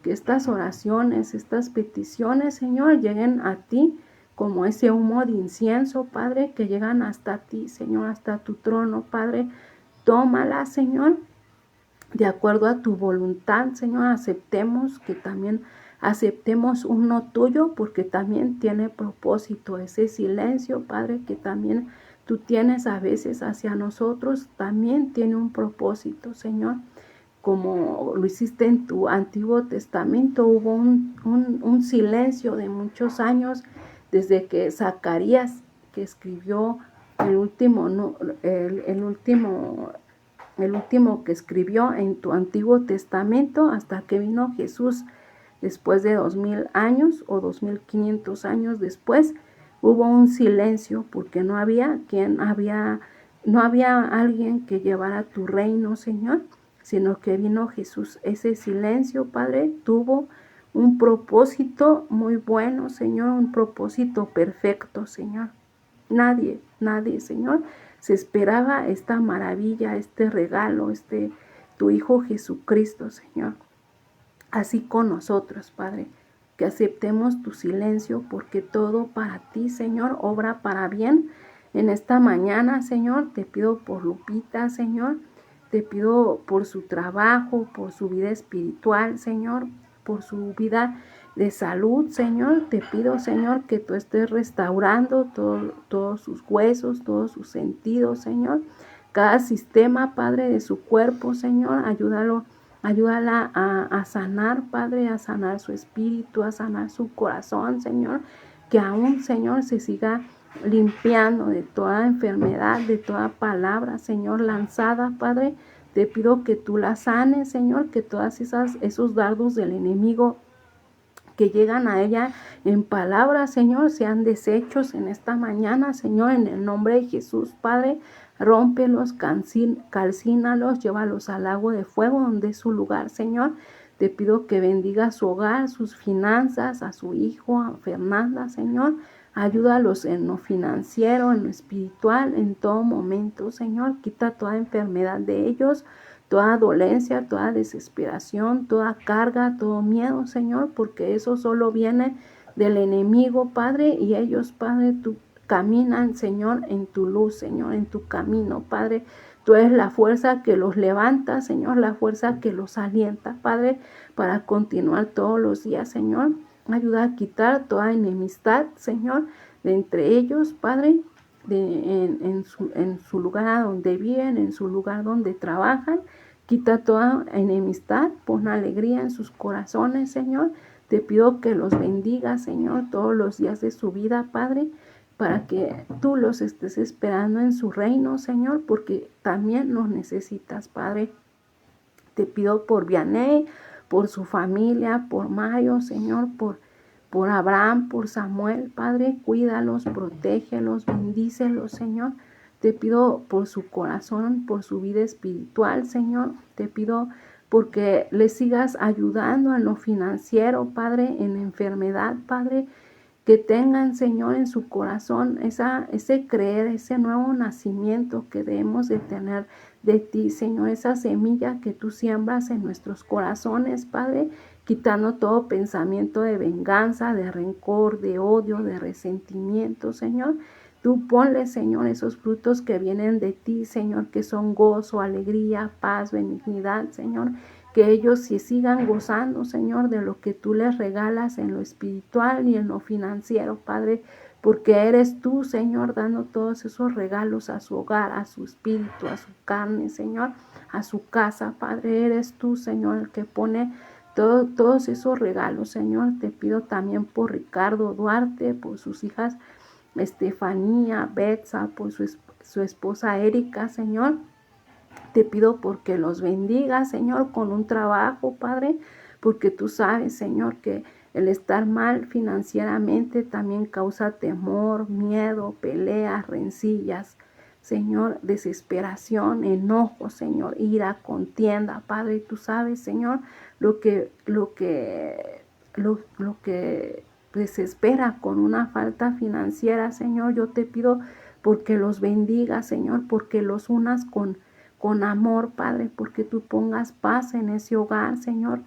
que estas oraciones, estas peticiones, Señor, lleguen a ti como ese humo de incienso, Padre, que llegan hasta ti, Señor, hasta tu trono, Padre. Tómala, Señor, de acuerdo a tu voluntad, Señor. Aceptemos uno tuyo, porque también tiene propósito. Ese silencio, Padre, que también tú tienes a veces hacia nosotros, también tiene un propósito, Señor. Como lo hiciste en tu Antiguo Testamento, hubo un silencio de muchos años, desde que Zacarías, que escribió el último que escribió en tu Antiguo Testamento, hasta que vino Jesús. Después de 2000 años o 2500 años después, hubo un silencio, porque no había alguien que llevara tu reino, Señor, sino que vino Jesús. Ese silencio, Padre, tuvo un propósito muy bueno, Señor, un propósito perfecto, Señor. Nadie, Señor, se esperaba esta maravilla, este regalo, tu Hijo Jesucristo, Señor. Así con nosotros, Padre, que aceptemos tu silencio, porque todo para ti, Señor, obra para bien. En esta mañana, Señor, te pido por Lupita, Señor, te pido por su trabajo, por su vida espiritual, Señor, por su vida de salud, Señor. Te pido, Señor, que tú estés restaurando todos sus huesos, todos sus sentidos, Señor. Cada sistema, Padre, de su cuerpo, Señor, ayúdala a sanar, Padre, a sanar su espíritu, a sanar su corazón, Señor. Que aún, Señor, se siga limpiando de toda enfermedad, de toda palabra, Señor, lanzada, Padre. Te pido que tú la sanes, Señor, que todas esos dardos del enemigo que llegan a ella en palabras, Señor, sean deshechos en esta mañana, Señor, en el nombre de Jesús, Padre. Rómpelos, calcínalos, llévalos al lago de fuego, donde es su lugar, Señor. Te pido que bendiga su hogar, sus finanzas, a su hijo, a Fernanda, Señor. Ayúdalos en lo financiero, en lo espiritual, en todo momento, Señor. Quita toda enfermedad de ellos, toda dolencia, toda desesperación, toda carga, todo miedo, Señor, porque eso solo viene del enemigo, Padre, y ellos, Padre, tú caminan, Señor, en tu luz, Señor, en tu camino, Padre. Tú eres la fuerza que los levanta, Señor, la fuerza que los alienta, Padre, para continuar todos los días, Señor. Ayuda a quitar toda enemistad, Señor, de entre ellos, Padre, en su lugar a donde viven, en su lugar donde trabajan. Quita toda enemistad, pon alegría en sus corazones, Señor. Te pido que los bendiga, Señor, todos los días de su vida, Padre, para que tú los estés esperando en su reino, Señor, porque también los necesitas, Padre. Te pido por Vianey, por su familia, por Mario, Señor, por Abraham, por Samuel, Padre. Cuídalos, protégelos, bendícelos, Señor. Te pido por su corazón, por su vida espiritual, Señor. Te pido porque les sigas ayudando en lo financiero, Padre, en enfermedad, Padre. Que tengan, Señor, en su corazón ese creer, ese nuevo nacimiento que debemos de tener de ti, Señor. Esa semilla que tú siembras en nuestros corazones, Padre, quitando todo pensamiento de venganza, de rencor, de odio, de resentimiento, Señor. Tú ponle, Señor, esos frutos que vienen de ti, Señor, que son gozo, alegría, paz, benignidad, Señor. Que ellos se sigan gozando, Señor, de lo que tú les regalas en lo espiritual y en lo financiero, Padre, porque eres tú, Señor, dando todos esos regalos a su hogar, a su espíritu, a su carne, Señor, a su casa, Padre. Eres tú, Señor, el que pone todos esos regalos, Señor. Te pido también por Ricardo Duarte, por sus hijas Estefanía, Betsa, por su esposa Erika, Señor. Te pido porque los bendiga, Señor, con un trabajo, Padre, porque tú sabes, Señor, que el estar mal financieramente también causa temor, miedo, peleas, rencillas, Señor, desesperación, enojo, Señor, ira, contienda, Padre. Tú sabes, Señor, lo que desespera con una falta financiera, Señor. Yo te pido porque los bendiga, Señor, porque los unas con amor, Padre, porque tú pongas paz en ese hogar, Señor,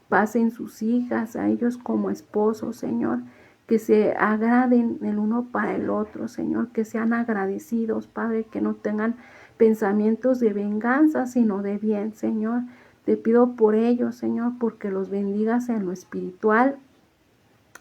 paz en sus hijas, a ellos como esposos, Señor, que se agraden el uno para el otro, Señor, que sean agradecidos, Padre, que no tengan pensamientos de venganza, sino de bien, Señor. Te pido por ellos, Señor, porque los bendigas en lo espiritual,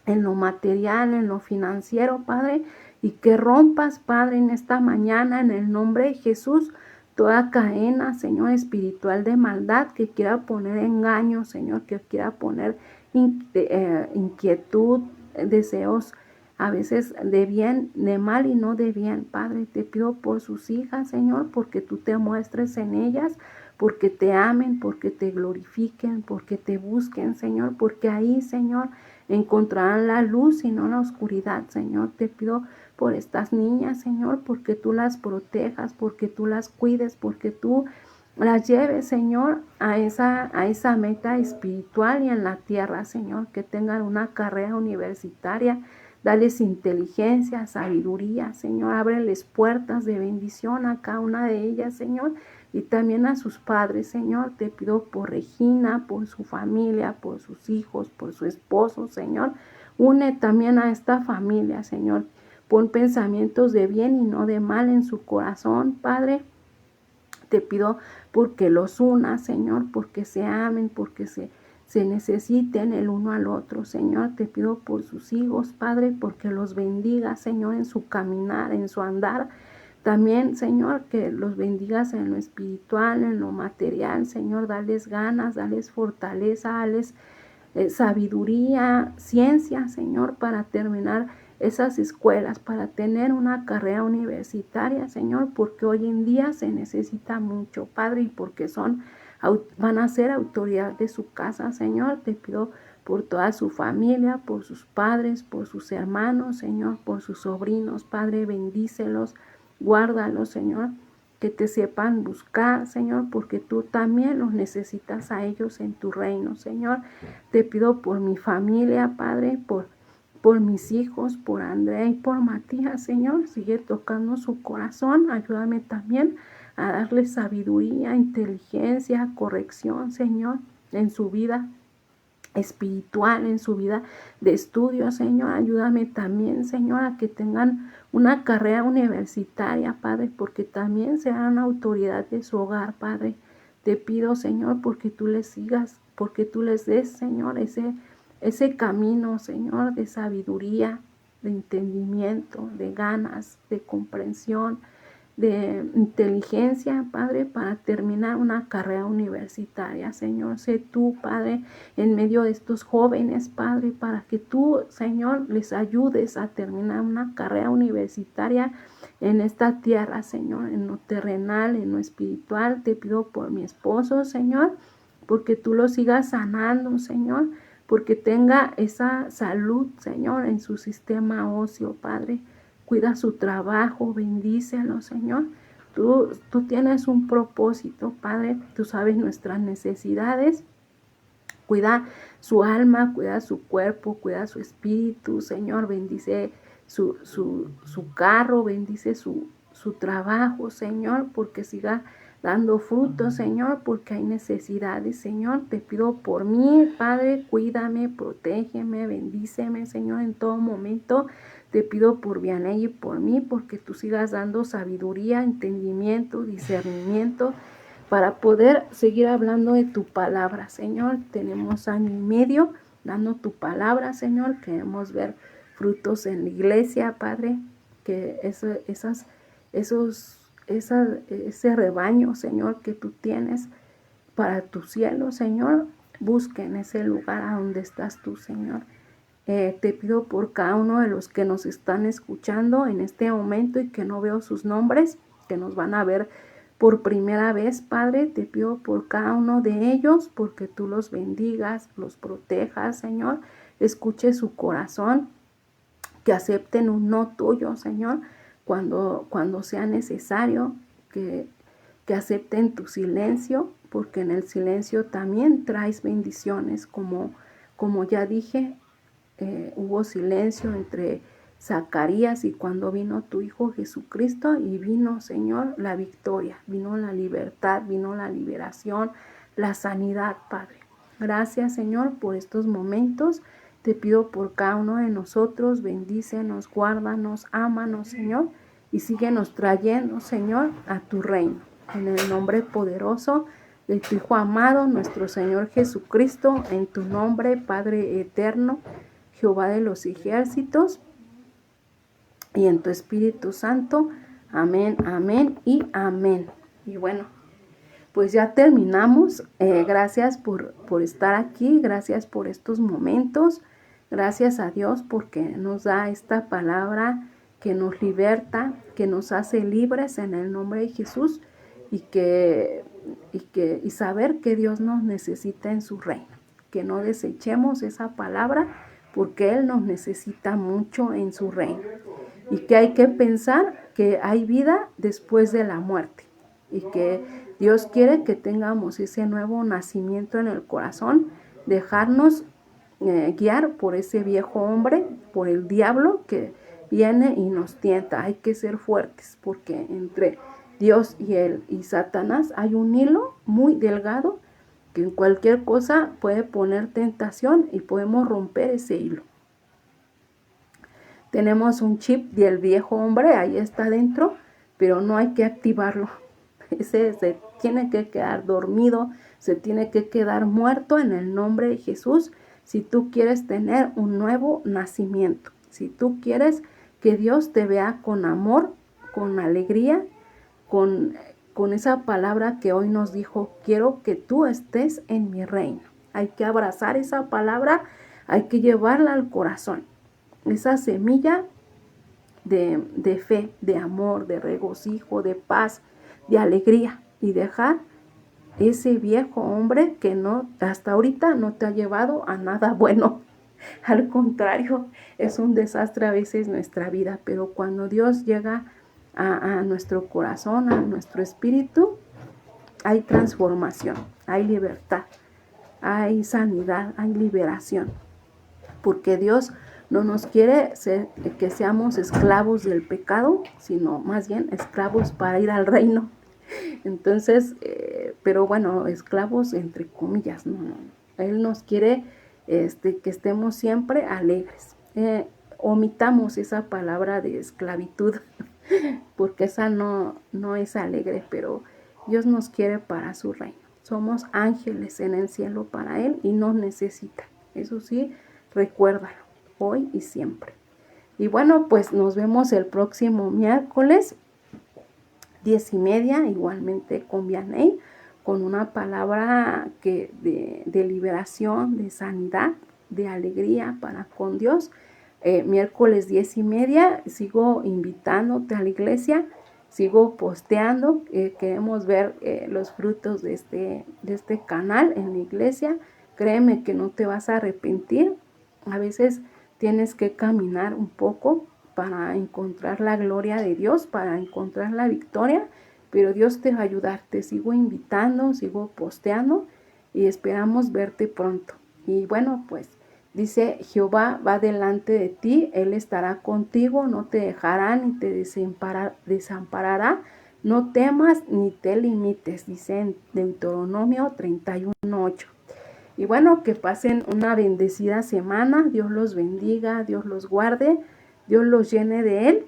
en lo material, en lo financiero, Padre, y que rompas, Padre, en esta mañana, en el nombre de Jesús, toda cadena, Señor, espiritual de maldad que quiera poner engaño, Señor, que quiera poner inquietud, deseos a veces de bien, de mal y no de bien. Padre, te pido por sus hijas, Señor, porque tú te muestres en ellas, porque te amen, porque te glorifiquen, porque te busquen, Señor, porque ahí, Señor, encontrarán la luz y no la oscuridad, Señor. Te pido por estas niñas, Señor, porque tú las protejas, porque tú las cuides, porque tú las lleves, Señor, a esa meta espiritual y en la tierra, Señor, que tengan una carrera universitaria. Dales inteligencia, sabiduría, Señor. Ábreles puertas de bendición a cada una de ellas, Señor. Y también a sus padres, Señor. Te pido por Regina, por su familia, por sus hijos, por su esposo, Señor. Une también a esta familia, Señor. Pon pensamientos de bien y no de mal en su corazón, Padre. Te pido porque los unas, Señor, porque se amen, porque se necesiten el uno al otro, Señor. Te pido por sus hijos, Padre, porque los bendiga, Señor, en su caminar, en su andar. También, Señor, que los bendigas en lo espiritual, en lo material, Señor. Dales ganas, dales fortaleza, dales sabiduría, ciencia, Señor, para terminar esas escuelas, para tener una carrera universitaria, Señor, porque hoy en día se necesita mucho, Padre, y porque van a ser autoridad de su casa, Señor. Te pido por toda su familia, por sus padres, por sus hermanos, Señor, por sus sobrinos, Padre, bendícelos, guárdalos, Señor, que te sepan buscar, Señor, porque tú también los necesitas a ellos en tu reino, Señor. Te pido por mi familia, Padre, por mis hijos, por Andrea y por Matías, Señor. Sigue tocando su corazón. Ayúdame también a darle sabiduría, inteligencia, corrección, Señor, en su vida espiritual, en su vida de estudio, Señor. Ayúdame también, Señor, a que tengan una carrera universitaria, Padre, porque también sean autoridad de su hogar, Padre. Te pido, Señor, porque tú les sigas, porque tú les des, Señor, ese camino, Señor, de sabiduría, de entendimiento, de ganas, de comprensión, de inteligencia, Padre, para terminar una carrera universitaria, Señor. Sé tú, Padre, en medio de estos jóvenes, Padre, para que tú, Señor, les ayudes a terminar una carrera universitaria en esta tierra, Señor, en lo terrenal, en lo espiritual. Te pido por mi esposo, Señor, porque tú lo sigas sanando, Señor, porque tenga esa salud, Señor, en su sistema óseo, Padre. Cuida su trabajo, bendícelo, Señor. Tú tienes un propósito, Padre. Tú sabes nuestras necesidades. Cuida su alma, cuida su cuerpo, cuida su espíritu, Señor. Bendice su carro, bendice su trabajo, Señor, porque siga dando frutos, Señor, porque hay necesidades, Señor. Te pido por mí, Padre, cuídame, protégeme, bendíceme, Señor, en todo momento. Te pido por Vianey y por mí, porque tú sigas dando sabiduría, entendimiento, discernimiento, para poder seguir hablando de tu palabra, Señor. Tenemos año y medio dando tu palabra, Señor. Queremos ver frutos en la iglesia, Padre, que ese rebaño, Señor, que tú tienes para tu cielo, Señor, busquen ese lugar a donde estás tú, Señor. Te pido por cada uno de los que nos están escuchando en este momento y que no veo sus nombres, que nos van a ver por primera vez, Padre. Te pido por cada uno de ellos, porque tú los bendigas, los protejas, Señor. Escuche su corazón, que acepten un no tuyo, Señor, cuando sea necesario, que acepten tu silencio, porque en el silencio también traes bendiciones, como ya dije. Hubo silencio entre Zacarías y cuando vino tu Hijo Jesucristo, y vino, Señor, la victoria, vino la libertad, vino la liberación, la sanidad, Padre. Gracias, Señor, por estos momentos. Te pido por cada uno de nosotros, bendícenos, guárdanos, ámanos, Señor, y síguenos trayendo, Señor, a tu reino. En el nombre poderoso de tu Hijo amado, nuestro Señor Jesucristo, en tu nombre, Padre eterno, Jehová de los ejércitos, y en tu Espíritu Santo. Amén, amén y amén. Y bueno, pues ya terminamos. Gracias por estar aquí, gracias por estos momentos, gracias a Dios porque nos da esta palabra que nos liberta, que nos hace libres en el nombre de Jesús, y saber que Dios nos necesita en su reino, que no desechemos esa palabra, porque Él nos necesita mucho en su reino, y que hay que pensar que hay vida después de la muerte, y que Dios quiere que tengamos ese nuevo nacimiento en el corazón, dejarnos guiar por ese viejo hombre, por el diablo que viene y nos tienta. Hay que ser fuertes porque entre Dios y Satanás hay un hilo muy delgado que en cualquier cosa puede poner tentación y podemos romper ese hilo. Tenemos un chip del viejo hombre, ahí está dentro, pero no hay que activarlo. Ese se tiene que quedar dormido, se tiene que quedar muerto en el nombre de Jesús si tú quieres tener un nuevo nacimiento. Si tú quieres que Dios te vea con amor, con alegría, con esa palabra que hoy nos dijo, quiero que tú estés en mi reino. Hay que abrazar esa palabra, hay que llevarla al corazón. Esa semilla de fe, de amor, de regocijo, de paz, de alegría y dejar ese viejo hombre que no, hasta ahorita no te ha llevado a nada bueno. Al contrario, es un desastre a veces nuestra vida, pero cuando Dios llega a nuestro corazón, a nuestro espíritu, hay transformación, hay libertad, hay sanidad, hay liberación, porque Dios no nos quiere que seamos esclavos del pecado, sino más bien esclavos para ir al reino. Entonces, pero bueno, esclavos entre comillas, no. Él nos quiere que estemos siempre alegres. Omitamos esa palabra de esclavitud, porque esa no es alegre, pero Dios nos quiere para su reino. Somos ángeles en el cielo para Él y nos necesita. Eso sí, recuérdalo, hoy y siempre. Y bueno, pues nos vemos el próximo miércoles, 10:30, igualmente con Vianey, con una palabra de liberación, de sanidad, de alegría para con Dios. Miércoles 10:30, sigo invitándote a la iglesia, sigo posteando, queremos ver los frutos de este canal en la iglesia. Créeme que no te vas a arrepentir. A veces tienes que caminar un poco para encontrar la gloria de Dios, para encontrar la victoria, pero Dios te va a ayudar. Te sigo invitando, sigo posteando y esperamos verte pronto. Y bueno, pues dice, Jehová va delante de ti, Él estará contigo, no te dejará ni te desamparará. No temas ni te limites, dice en Deuteronomio 31:8. Y bueno, que pasen una bendecida semana. Dios los bendiga, Dios los guarde, Dios los llene de Él.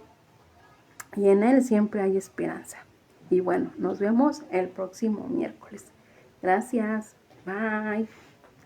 Y en Él siempre hay esperanza. Y bueno, nos vemos el próximo miércoles. Gracias. Bye.